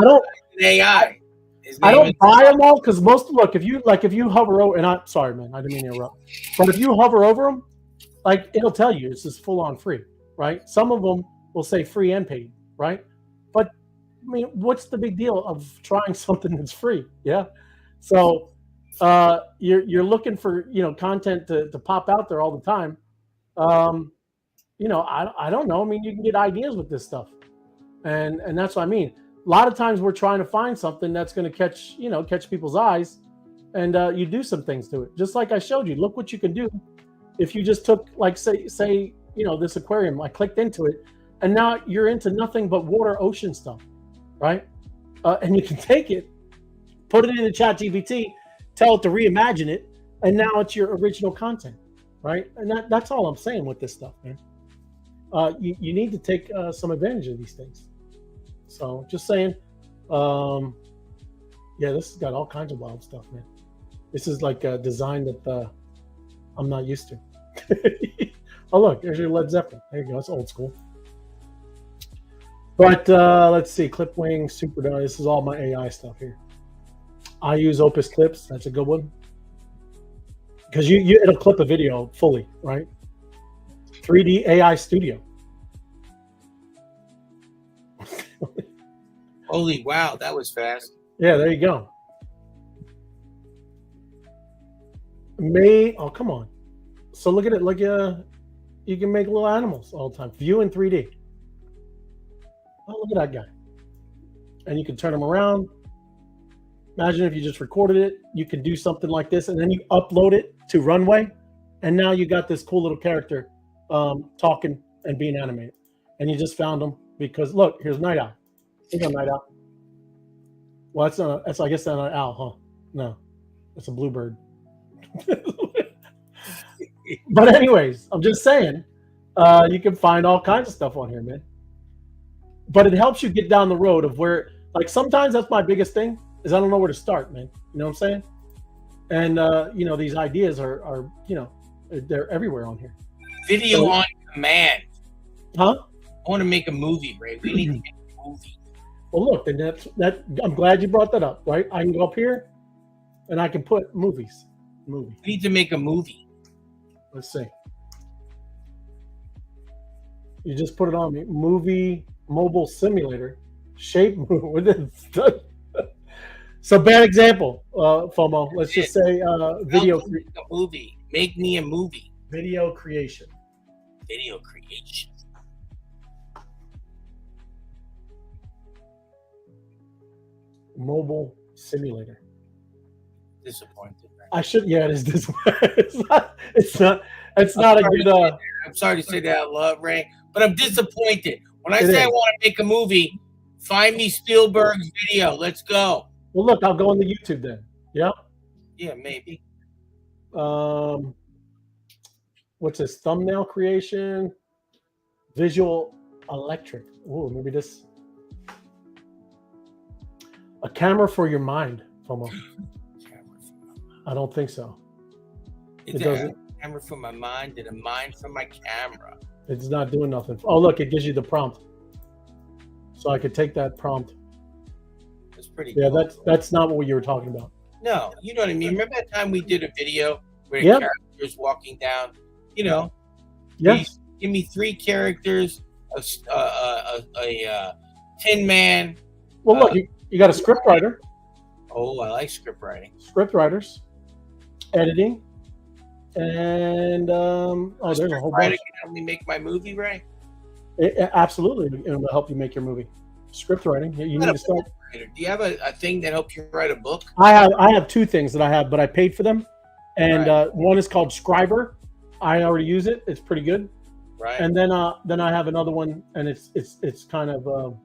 Speaker 1: don't.
Speaker 2: AI.
Speaker 1: I don't buy them all because if you hover over, and I'm sorry, man, I didn't mean to interrupt. But if you hover over them, like it'll tell you it's just full on free, right? Some of them will say free and paid, right? But I mean, what's the big deal of trying something that's free? Yeah. So you're looking for content to pop out there all the time. I don't know. I mean, you can get ideas with this stuff, and that's what I mean. A lot of times we're trying to find something that's going to catch people's eyes, and you do some things to it. Just like I showed you. Look what you can do if you just took, like, say this aquarium. I clicked into it, and now you're into nothing but water, ocean stuff, right? And you can take it, put it into ChatGPT, tell it to reimagine it, and now it's your original content, right? And that's all I'm saying with this stuff, man. You need to take some advantage of these things. So just saying, yeah, this has got all kinds of wild stuff, man. This is like a design that I'm not used to. Oh, look, there's your Led Zeppelin. There you go. It's old school. But let's see, Clipwing, Super. This is all my AI stuff here. I use Opus Clips. That's a good one because it'll clip a video fully, right? 3D AI Studio.
Speaker 2: Holy wow, that was fast.
Speaker 1: Yeah, there you go. Oh, come on. So look at it. Like you can make little animals all the time. View in 3D. Oh, look at that guy. And you can turn them around. Imagine if you just recorded it. You can do something like this, and then you upload it to Runway, and now you got this cool little character talking and being animated. And you just found them because look, here's Night Owl. Here's a Night Owl. Well, I guess that's not an owl, huh? No, it's a bluebird. But anyways, I'm just saying, you can find all kinds of stuff on here, man. But it helps you get down the road of where, like, sometimes that's my biggest thing is I don't know where to start, man. You know what I'm saying? And these ideas are they're everywhere on here.
Speaker 2: Video on command.
Speaker 1: Huh?
Speaker 2: I want to make a movie, Ray. We need to make a movie.
Speaker 1: Well, look, then I'm glad you brought that up, right? I can go up here and I can put movies. Movie.
Speaker 2: We need to make a movie.
Speaker 1: Let's see. You just put it on me. Movie mobile simulator. Shape move. So bad example, FOMO. Let's just say video.
Speaker 2: A movie. Make me a movie.
Speaker 1: Video creation.
Speaker 2: Video creation.
Speaker 1: Mobile simulator.
Speaker 2: Disappointed. Right?
Speaker 1: I should. Yeah, it is this. It's not a good.
Speaker 2: I'm sorry to say that out loud, Ray, but I'm disappointed. When I
Speaker 1: It
Speaker 2: say I
Speaker 1: is.
Speaker 2: want to make a movie, find me Spielberg's video. Let's go.
Speaker 1: Well, look, I'll go on the YouTube then. Yeah.
Speaker 2: Yeah, maybe.
Speaker 1: What's this? Thumbnail creation, visual electric. Oh, maybe this. A camera for your mind, FOMO. I don't think so.
Speaker 2: It's
Speaker 1: It doesn't.
Speaker 2: a camera for my mind and a mind for my camera.
Speaker 1: It's not doing nothing. Oh, look, it gives you the prompt. So I could take that prompt.
Speaker 2: It's pretty
Speaker 1: Yeah,
Speaker 2: cool.
Speaker 1: that's not what you were talking about.
Speaker 2: No, you know what I mean. Remember that time we did a video where the
Speaker 1: Yep.
Speaker 2: characters walking down? You know,
Speaker 1: Yes.
Speaker 2: give me 3 characters, a Tin Man.
Speaker 1: Well, look, you got a script writer,
Speaker 2: Oh, I like script writing.
Speaker 1: script writers, editing, and there's a whole
Speaker 2: Writer
Speaker 1: bunch.
Speaker 2: can help me make my movie, right?
Speaker 1: Absolutely, it will help you make your movie. Script writing. You need to start.
Speaker 2: Do you have a thing that helps you write a book?
Speaker 1: I have 2 things that I have, but I paid for them, and one is called Scriber. I already use it. It's pretty good.
Speaker 2: Right.
Speaker 1: And then I have another one, and it's kind of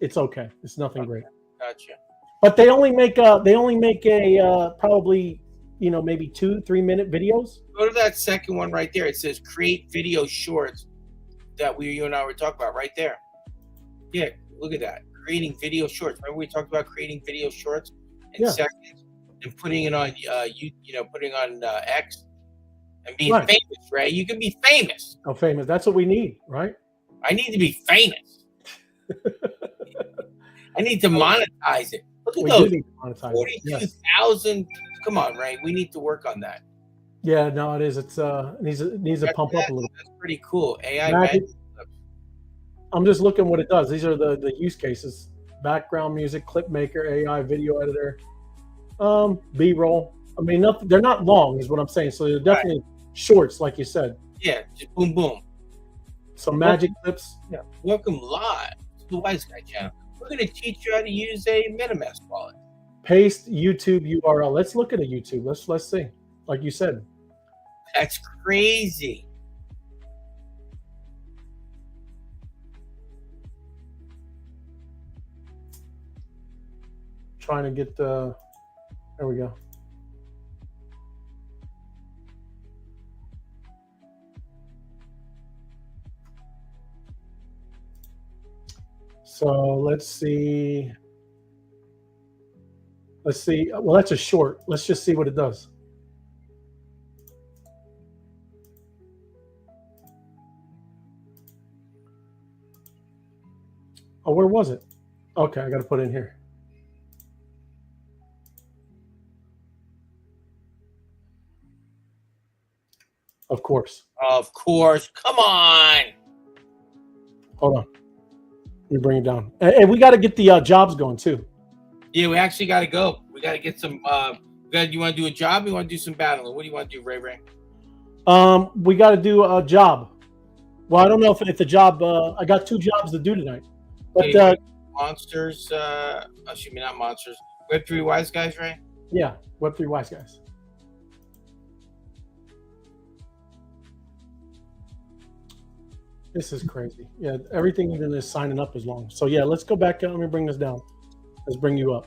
Speaker 1: it's okay. It's nothing great.
Speaker 2: Gotcha.
Speaker 1: But they only make a probably maybe 2-3 minute videos.
Speaker 2: Go to that second one right there. It says create video shorts that you and I were talking about right there. Yeah, look at that. Creating video shorts. Remember we talked about creating video shorts in seconds and putting it on putting on X and being famous, right? You can be famous.
Speaker 1: Oh, famous. That's what we need, right?
Speaker 2: I need to be famous. I need to monetize it. Look at
Speaker 1: We
Speaker 2: those
Speaker 1: do need to monetize it. Yes.
Speaker 2: 42,000. Come on, Ray. We need to work on that.
Speaker 1: Yeah, no, it is. It's it needs to pump up a little.
Speaker 2: That's pretty cool. AI
Speaker 1: Magic.
Speaker 2: magic.
Speaker 1: I'm just looking what it does. These are the use cases: background music, clip maker, AI video editor, B-roll. I mean, they're not long, is what I'm saying. So they're definitely shorts, like you said.
Speaker 2: Yeah, just boom, boom.
Speaker 1: Some magic clips.
Speaker 2: Yeah. Welcome live to the Wise Guy channel. We're going to teach you how to use a MetaMask wallet.
Speaker 1: Paste YouTube URL. Let's look at a YouTube. Let's see. Like you said.
Speaker 2: That's crazy.
Speaker 1: Trying to get the. There we go. So let's see. Let's see. Well, that's a short. Let's just see what it does. Oh, where was it? Okay, I got to put it in here. Of course.
Speaker 2: Of course. Come on.
Speaker 1: Hold on. Let me bring it down. And we got to get the jobs going too.
Speaker 2: Yeah, we actually got to go. We got to get some. You want to do a job? You want to do some battling? What do you want to do, Ray?
Speaker 1: We got to do a job. Well, I don't know if the job. I got 2 jobs to do tonight. But
Speaker 2: monsters. Excuse me, not monsters. Web3 Wise Guys, Ray?
Speaker 1: Yeah, Web3 Wise Guys. This is crazy. Yeah, everything even is signing up is long. So yeah, let's go back. Let me bring this down. Let's bring you up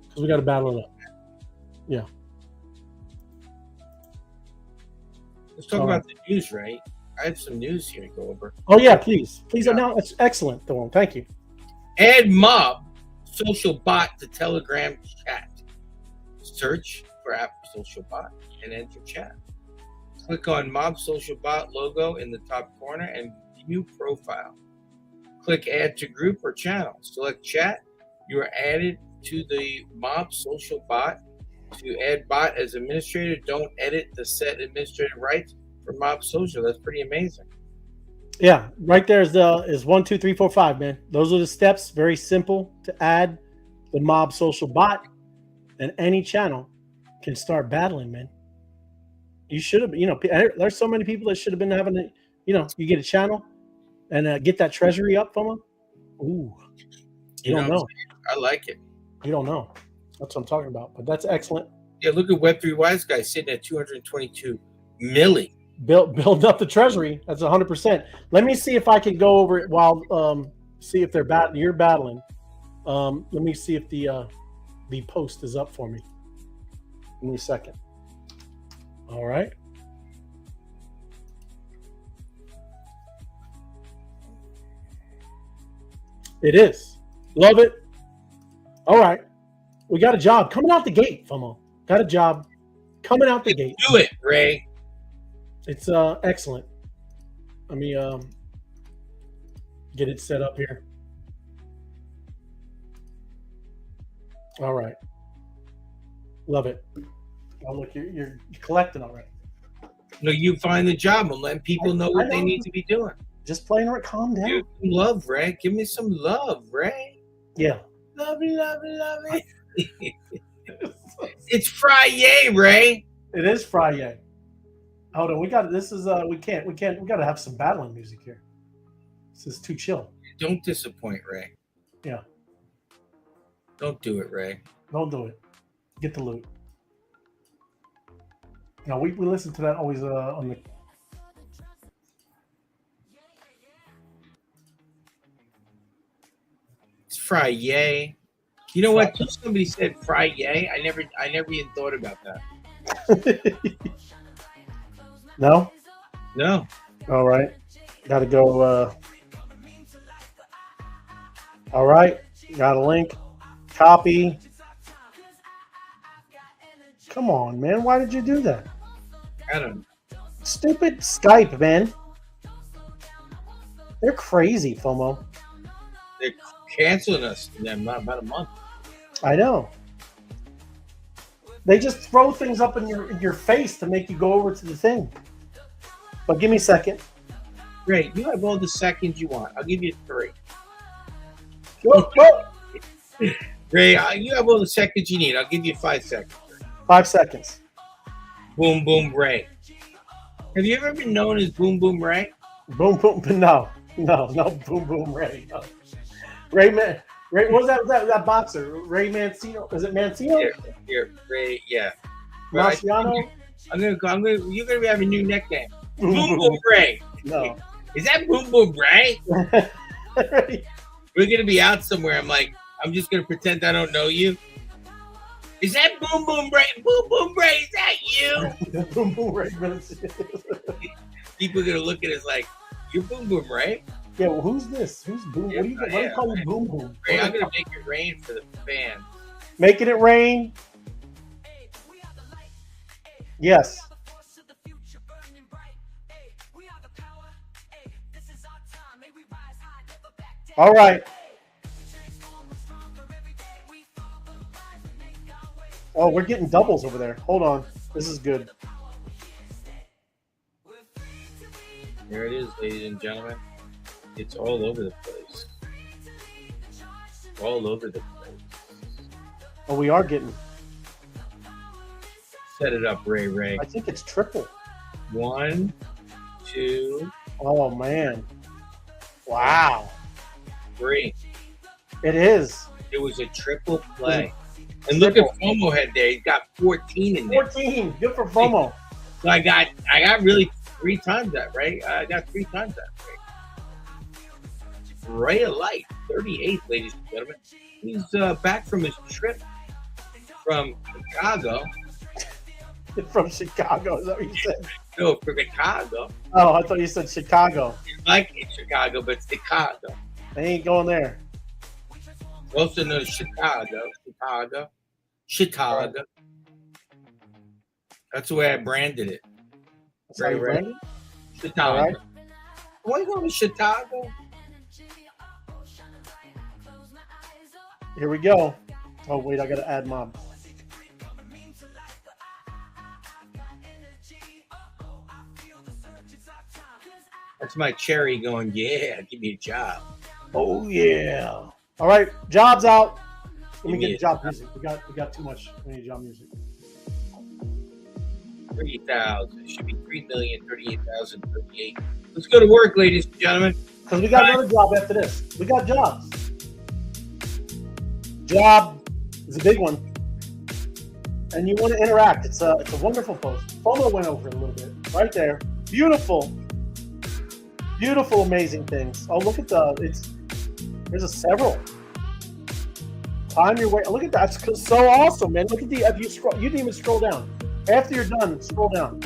Speaker 1: because we got to battle it up. Yeah.
Speaker 2: Let's talk about the news, Ray. I have some news here to go over.
Speaker 1: Oh yeah, please. Now it's excellent, Thorne. Thank you.
Speaker 2: Add mob social bot to Telegram chat. Search for app social bot and enter chat. Click on mob social bot logo in the top corner and view profile. Click add to group or channel. Select chat. You are added to the mob social bot To add bot as administrator, don't edit the set administrative rights for Mob Social. That's pretty amazing.
Speaker 1: Yeah, right there is 1, 2, 3, 4, 5, man. Those are the steps. Very simple to add the Mob Social bot, and any channel can start battling, man. You should have, there's so many people that should have been having it. You get a channel and get that treasury up from them. Ooh, you don't know.
Speaker 2: I like it.
Speaker 1: You don't know. That's what I'm talking about. But that's excellent.
Speaker 2: Yeah, look at Web3 Wise Guy sitting at 222 milli.
Speaker 1: Build up the treasury. That's 100%. Let me see if I can go over it while see if you're battling. Let me see if the post is up for me. Give me a second. All right. It is. Love it. All right. We got a job coming out the gate, FOMO. Got a job coming out the gate.
Speaker 2: Do it, Ray.
Speaker 1: It's excellent. Let me get it set up here. All right. Love it. Oh, look, you're collecting already.
Speaker 2: No, you find the job and letting people know what they need to be doing.
Speaker 1: Just playing it. Calm down.
Speaker 2: Give some love, Ray. Give me some love, Ray.
Speaker 1: Yeah.
Speaker 2: Love it. It's Friday, Ray.
Speaker 1: It is Friday. Hold on. We got this. Is we got to have some battling music here. This is too chill.
Speaker 2: Don't disappoint, Ray.
Speaker 1: Yeah.
Speaker 2: Don't do it, Ray.
Speaker 1: Don't do it. Get the loot. No, we listen to that always on the.
Speaker 2: It's Friday. You know what? Somebody said Friday. I never even thought about that.
Speaker 1: No.
Speaker 2: No.
Speaker 1: All right. Got to go. All right. Got a link. Copy. Come on, man. Why did you do that?
Speaker 2: I don't know.
Speaker 1: Stupid Skype, man. They're crazy, FOMO.
Speaker 2: They're canceling us in about a month.
Speaker 1: I know. They just throw things up in your face to make you go over to the thing. But give me a second.
Speaker 2: Great. You have all the seconds you want. I'll give you 3.
Speaker 1: Go.
Speaker 2: Ray, you have all the seconds you need. I'll give you 5 seconds.
Speaker 1: 5 seconds.
Speaker 2: Boom, boom, Ray. Have you ever been known as Boom, Boom, Ray?
Speaker 1: Boom, boom. No, boom, boom, Ray. No. Ray, what was that boxer? Ray Mancino? Is it Mancino?
Speaker 2: Here, Ray, yeah.
Speaker 1: Marciano?
Speaker 2: You're gonna have a new nickname. Boom, boom, Ray.
Speaker 1: No.
Speaker 2: Is that Boom, Boom, Ray? We're gonna be out somewhere. I'm just gonna pretend I don't know you. Is that Boom Boom Ray? Boom Boom Ray, is that you?
Speaker 1: Boom, boom, Ray.
Speaker 2: People are gonna look at us like, you're Boom Boom Ray?
Speaker 1: Yeah, well, who's this? Who's Boom?
Speaker 2: Yeah,
Speaker 1: What do you call me Boom Boom?
Speaker 2: Ray, I'm gonna make it rain for the fans.
Speaker 1: Making it rain? Yes. All right. Oh, we're getting doubles over there. Hold on. This is good.
Speaker 2: There it is, ladies and gentlemen. It's all over the place. All over the place.
Speaker 1: Oh, we are getting.
Speaker 2: Set it up, Ray.
Speaker 1: I think it's triple.
Speaker 2: 1, 2.
Speaker 1: Oh, man. Wow.
Speaker 2: 3.
Speaker 1: It is.
Speaker 2: It was a triple play. And look at FOMO head there. He's got 14 in there.
Speaker 1: 14. Good for FOMO.
Speaker 2: So I got really 3 times that, right? I got 3 times that, right? Ray of Light, 38th, ladies and gentlemen. He's back from his trip from Chicago.
Speaker 1: From Chicago, is that what you said?
Speaker 2: No, from Chicago.
Speaker 1: Oh, I thought you said Chicago.
Speaker 2: Like it's Chicago, but it's Chicago.
Speaker 1: They ain't going there.
Speaker 2: Also known as Chicago. That's the way I branded it.
Speaker 1: That's how you branded it?
Speaker 2: Chicago.
Speaker 1: All right.
Speaker 2: Why you going to Chicago?
Speaker 1: Here we go. Oh, wait, I got to add mob.
Speaker 2: That's my cherry going, yeah, give me a job.
Speaker 1: Oh yeah. All right, jobs out. Let me
Speaker 2: Give me
Speaker 1: get
Speaker 2: a
Speaker 1: job music. We got too much. We need job music.
Speaker 2: 30,000. It should be 3,038,038. Let's go to work, ladies and gentlemen.
Speaker 1: Because we got another job after this. We got jobs. Job is a big one. And you want to interact. It's a wonderful post. FOMO went over it a little bit. Right there. Beautiful. Beautiful, amazing things. Oh, look at there's several. Time your way. Look at that. It's so awesome, man. Look at if you scroll, you didn't even scroll down. After you're done, scroll down.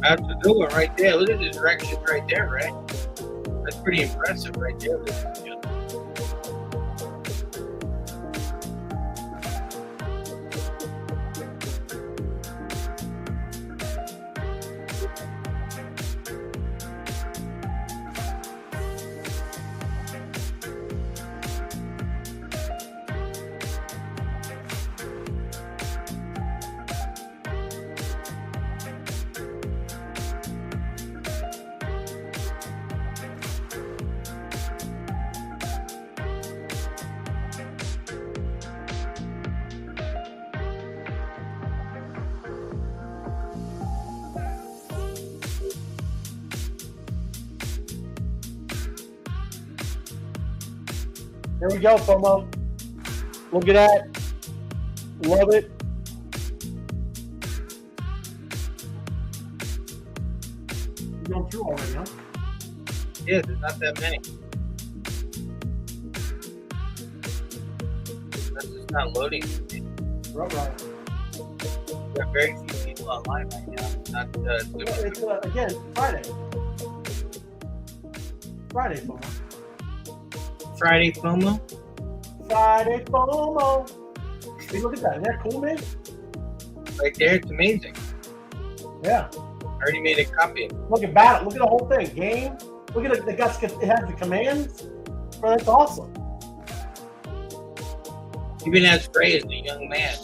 Speaker 2: That's a good one right there. Look at the direction right there, right? That's pretty impressive right there.
Speaker 1: There we go, FOMO. Look at that. Love it. You're going through already, huh?
Speaker 2: Yeah, there's not that many. That's just not loading.
Speaker 1: Right.
Speaker 2: There are very few people online right now. Not
Speaker 1: It's, again, Friday. Friday, FOMO.
Speaker 2: Friday FOMO.
Speaker 1: Friday FOMO. Hey, look at that. Isn't that cool, man?
Speaker 2: Right there, it's amazing.
Speaker 1: Yeah.
Speaker 2: I already made a copy.
Speaker 1: Look at battle. Look at the whole thing. Game. Look at it. It has the commands. Bro, that's awesome.
Speaker 2: Even as Ray as a young man.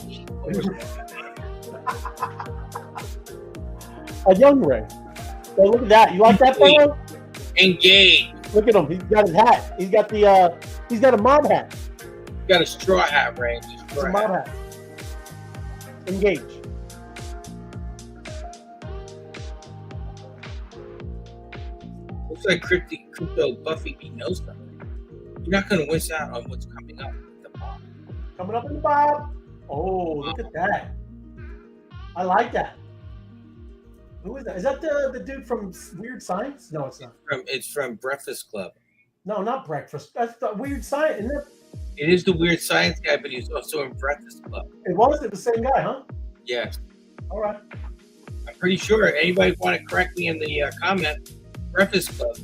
Speaker 1: A young Ray. So look at that. You like that, FOMO?
Speaker 2: Engage.
Speaker 1: Look at him. He's got his hat. He's got a mob hat.
Speaker 2: Got a straw hat, Ray.
Speaker 1: It's a mob hat. Engage.
Speaker 2: Looks like Crypto Buffy he knows something. You're not going to miss out on what's coming up with the mob.
Speaker 1: Coming up in the mob. Oh, look at that. I like that. Who is that? Is that the dude from Weird Science? No, it's not.
Speaker 2: It's from Breakfast Club.
Speaker 1: No, not Breakfast. That's the Weird Science, isn't it?
Speaker 2: It is the Weird Science guy, but he's also in Breakfast Club.
Speaker 1: It was the same guy, huh?
Speaker 2: Yes.
Speaker 1: All right.
Speaker 2: I'm pretty sure. Anybody want to correct me in the comment? Breakfast Club.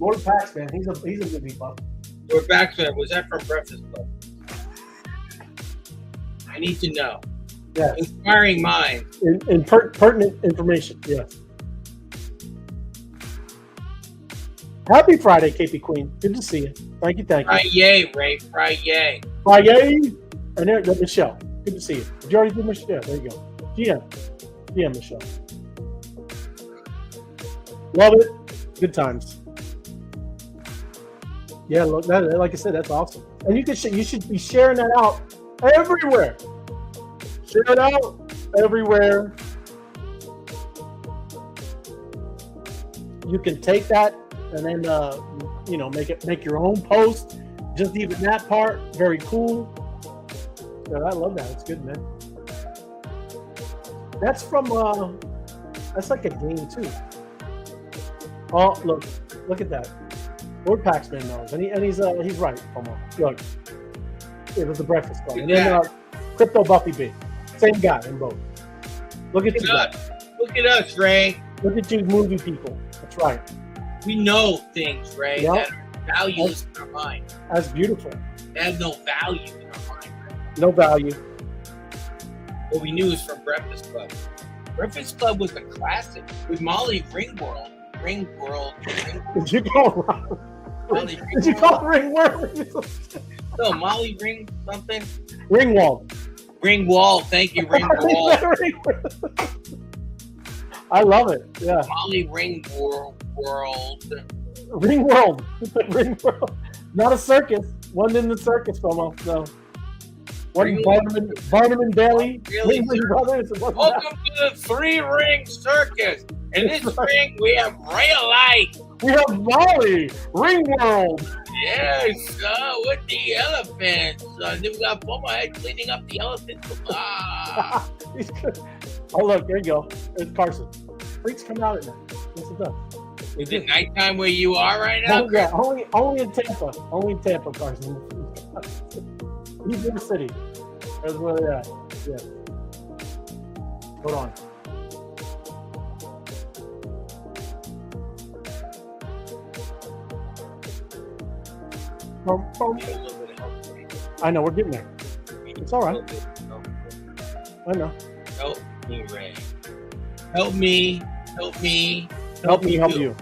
Speaker 1: Lord Paxman, he's a good beat buff.
Speaker 2: Lord Paxman, was that from Breakfast Club? I need to know.
Speaker 1: Yeah.
Speaker 2: Inspiring minds.
Speaker 1: And pertinent information. Yes. Happy Friday, KP Queen. Good to see you. Thank you.
Speaker 2: Friday, Ray. Friday.
Speaker 1: Friday. And there, Michelle. Good to see you. Did you already do Michelle? Yeah, there you go. GM Michelle. Love it. Good times. Yeah, look, like I said, that's awesome. And you should be sharing that out everywhere. Share it out everywhere. You can take that and then make your own post. Just even that part, very cool. So I love that. It's good, man. That's from that's like a game too. Oh, look at that. Lord Paxman knows, and he's right. Look, it was the Breakfast Club, and then Crypto Buffy B, same guy in both. Look at you guys.
Speaker 2: Look at us, Ray.
Speaker 1: Look at you, movie people. That's right.
Speaker 2: We know things, Ray,
Speaker 1: Yep.
Speaker 2: that are valueless in our mind.
Speaker 1: That's beautiful.
Speaker 2: It had no value in our mind.
Speaker 1: No value.
Speaker 2: What we knew was from Breakfast Club. Breakfast Club was a classic with Molly Ringworld.
Speaker 1: Did you call
Speaker 2: Molly
Speaker 1: Did you call it Ringworld?
Speaker 2: No, Molly Ring something.
Speaker 1: Ringwald.
Speaker 2: Ringwald. Thank you, Ringwald.
Speaker 1: I love it. Yeah.
Speaker 2: Molly Ringworld.
Speaker 1: Ringworld. Ringworld. Not a circus. Wasn't in the circus, Fomo. No. Barnum and Bailey.
Speaker 2: Really,
Speaker 1: Ringling Brothers.
Speaker 2: welcome to the 3-ring circus. In this ring, we have Ray Alike.
Speaker 1: We have Molly Ringworld.
Speaker 2: Yes, with the elephants. Then we got Fomo Head cleaning up the elephants. Ah.
Speaker 1: Oh, look, there you go. It's Carson. Freaks come out at night. Yes, it does.
Speaker 2: Is it nighttime where you are right now?
Speaker 1: Oh, yeah, only in Tampa. Only in Tampa, Carson. Ybor City. That's where they're at. Yeah. Hold on. I know, we're getting there. It's all right. I know.
Speaker 2: Help me, Ray. Help me. Help me.
Speaker 1: Help me help you.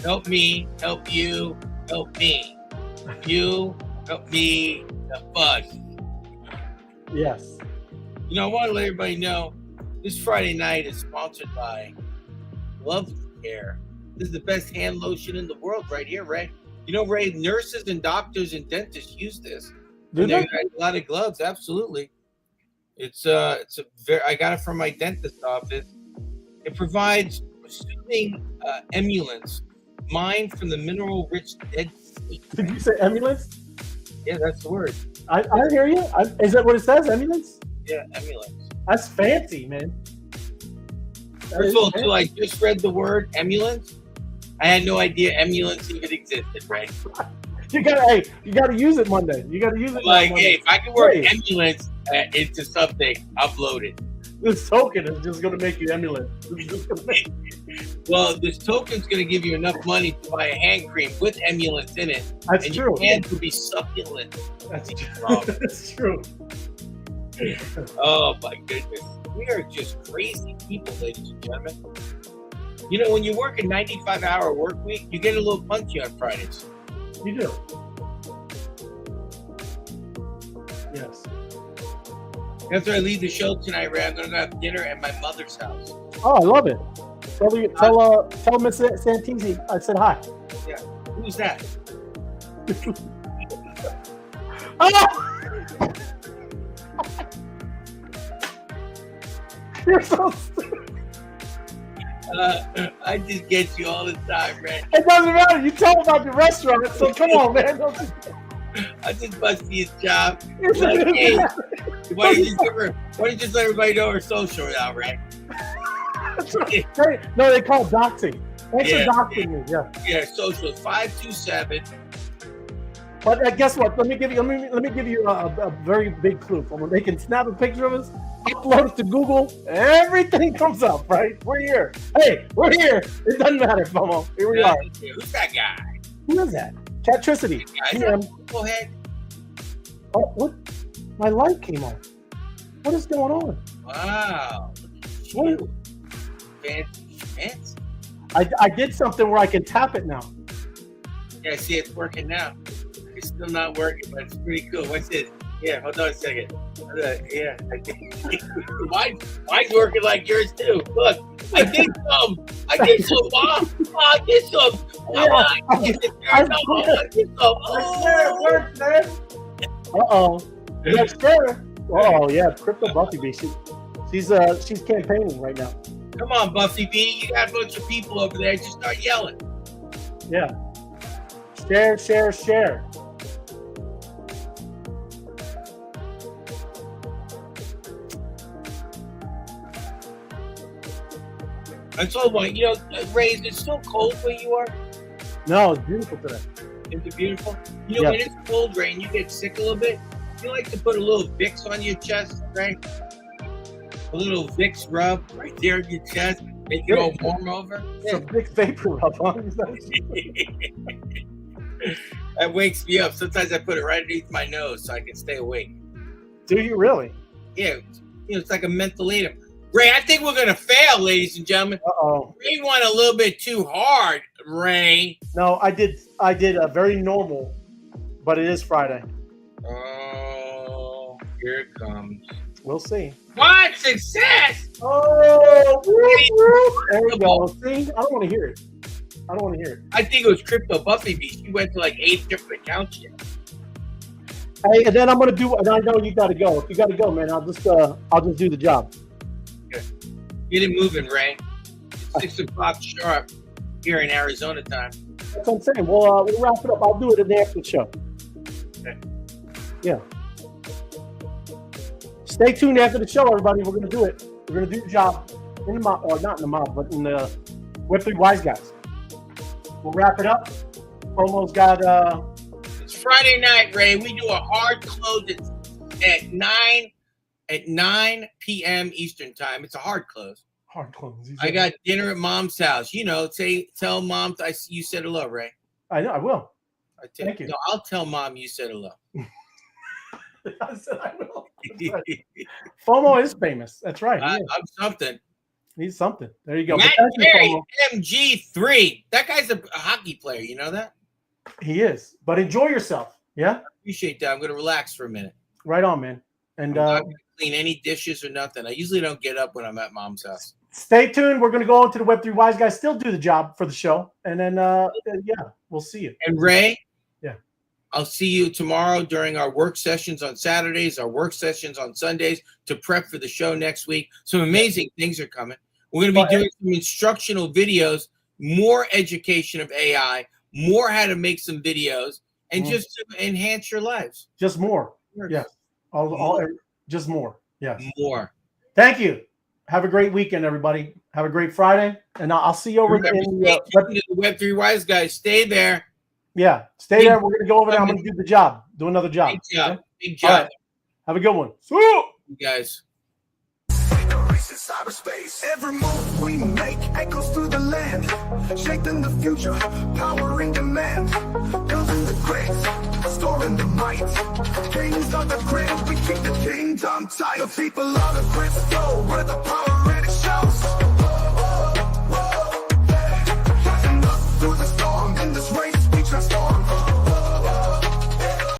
Speaker 2: Help me. Help you. Help me. You help me. Help us.
Speaker 1: Yes.
Speaker 2: You know, I want to let everybody know this Friday night is sponsored by Love Care. This is the best hand lotion in the world right here, Ray. You know, Ray, nurses and doctors and dentists use this.
Speaker 1: Do they?
Speaker 2: A lot of gloves, absolutely. It's a very. I got it from my dentist office. It provides soothing emollients, mined from the mineral-rich Dead Sea.
Speaker 1: Did you say emollients?
Speaker 2: Yeah, that's the word.
Speaker 1: I hear you. Is that what it says? Emollients?
Speaker 2: Yeah, emollients.
Speaker 1: That's fancy, man.
Speaker 2: First of all, too, I just read the word emollients. I had no idea emollients even existed, right?
Speaker 1: You gotta use it Monday. You gotta use it.
Speaker 2: Like,
Speaker 1: Monday.
Speaker 2: hey, if I can work emollients into something, upload it.
Speaker 1: This token is just gonna make you emulate.
Speaker 2: Well, this token's gonna give you enough money to buy a hand cream with emollients in it.
Speaker 1: That's
Speaker 2: and
Speaker 1: true.
Speaker 2: Your hands will be succulent.
Speaker 1: That's true. That's true.
Speaker 2: Oh my goodness. We are just crazy people, ladies and gentlemen. You know, when you work a 95-hour work week, you get a little punchy on Fridays.
Speaker 1: You do. Yes.
Speaker 2: After I leave the show tonight, Ray, I'm going to go have dinner at my mother's house.
Speaker 1: Oh, I love it. Tell Miss Santisi I said hi.
Speaker 2: Yeah. Who's that?
Speaker 1: Oh! You're so stupid.
Speaker 2: I just get you all the time, Ray.
Speaker 1: It doesn't matter. You tell about the restaurant, so come on, man.
Speaker 2: I just must be his job. Like, hey, why don't you just let everybody know her social now, right?
Speaker 1: No, they call it doxing. Thanks for doxing me. Yeah.
Speaker 2: Yeah, social 527.
Speaker 1: But guess what? Let me give you a very big clue. When they can snap a picture of us, upload it to Google, everything comes up, right? We're here. Hey, we're here. It doesn't matter, Fomo. Here we are.
Speaker 2: Who's that guy?
Speaker 1: Who is that? Catricity.
Speaker 2: Go ahead.
Speaker 1: Oh, what? My light came on. What is going on?
Speaker 2: Wow.
Speaker 1: What?
Speaker 2: Fancy.
Speaker 1: I did something where I can tap it now.
Speaker 2: Yeah, see, it's working now. It's still not working, but it's pretty cool. What's this? Yeah, hold on a second. Yeah, I think mine's working like yours too. Look, I did some. I did some. I did some. I did some.
Speaker 1: It works, man. Uh-oh. Yes, sir. Oh, yeah. Crypto Buffy B. She's campaigning right now.
Speaker 2: Come on, Buffy B. You got a bunch of people over there. Just start yelling.
Speaker 1: Yeah. Share.
Speaker 2: That's all I want. You know, Ray, is it still cold where you are?
Speaker 1: No, it's beautiful today.
Speaker 2: Is it beautiful? You know, when it's cold, Ray, and you get sick a little bit, you like to put a little Vicks on your chest, right? A little Vicks rub right there on your chest, make it all warm over.
Speaker 1: It's a big vapor rub, huh?
Speaker 2: That wakes me up. Sometimes I put it right underneath my nose so I can stay awake.
Speaker 1: Do you really?
Speaker 2: Yeah, it's like a mental aid. Ray, I think we're gonna fail, ladies and gentlemen.
Speaker 1: Uh-oh.
Speaker 2: Ray went a little bit too hard, Ray.
Speaker 1: No, I did a very normal, but it is Friday.
Speaker 2: Oh, here it comes.
Speaker 1: We'll see.
Speaker 2: What success?
Speaker 1: Oh, there you go. See, I don't want to hear it.
Speaker 2: I think it was Crypto Buffy B. She went to like 8 different accounts yet.
Speaker 1: Hey, and then I'm gonna do. And I know you got to go. If you got to go, man, I'll just do the job.
Speaker 2: Good. Get it moving, Ray. It's 6 o'clock sharp here in Arizona time.
Speaker 1: That's what I'm saying. We'll wrap it up. I'll do it in the after show.
Speaker 2: Okay.
Speaker 1: Yeah. Stay tuned after the show, everybody. We're gonna do it. We're gonna do the job in the mob, or not in the mob, but in the Web3 Wise Guys. We'll wrap it up. Almost got.
Speaker 2: It's Friday night, Ray. We do a hard close at 9 p.m. Eastern time. It's a hard close.
Speaker 1: Hard close.
Speaker 2: I got dinner at Mom's house. You know, tell Mom you said hello, Ray.
Speaker 1: I know. I will.
Speaker 2: Thank you. No, I'll tell Mom you said hello.
Speaker 1: I said I will. Right. FOMO is famous. That's right.
Speaker 2: I'm something.
Speaker 1: He's something. There you go.
Speaker 2: Matt Perry, MG3. That guy's a hockey player. You know that?
Speaker 1: He is. But enjoy yourself. Yeah?
Speaker 2: I appreciate that. I'm going to relax for a minute.
Speaker 1: Right on, man. And
Speaker 2: I'm not going to clean any dishes or nothing. I usually don't get up when I'm at Mom's house.
Speaker 1: Stay tuned. We're going to go into the Web3 Wise Guys. Still do the job for the show. And then, we'll see you.
Speaker 2: And Ray?
Speaker 1: Yeah.
Speaker 2: I'll see you tomorrow during our work sessions on Saturdays, our work sessions on Sundays to prep for the show next week. Some amazing things are coming. We're going to be doing some instructional videos, more education of AI, more how to make some videos, and just to enhance your lives.
Speaker 1: Just more. Yes. Just more. Yes.
Speaker 2: More.
Speaker 1: Thank you. Have a great weekend, everybody. Have a great Friday. And I'll see you over in the
Speaker 2: Web3 Wise Guys. Stay there.
Speaker 1: Yeah. Stay there. We're going to go over there. I'm going to do the job. Do another job.
Speaker 2: Big job.
Speaker 1: Okay?
Speaker 2: Big job.
Speaker 1: Right. Have a good one. See you
Speaker 2: guys.
Speaker 4: Cyberspace. Every move we make echoes through the land, shaping the future, power in demand, building the greats, storing the might. Kings of the grid, we keep the kingdom tight. The people of the crystal, where the power is.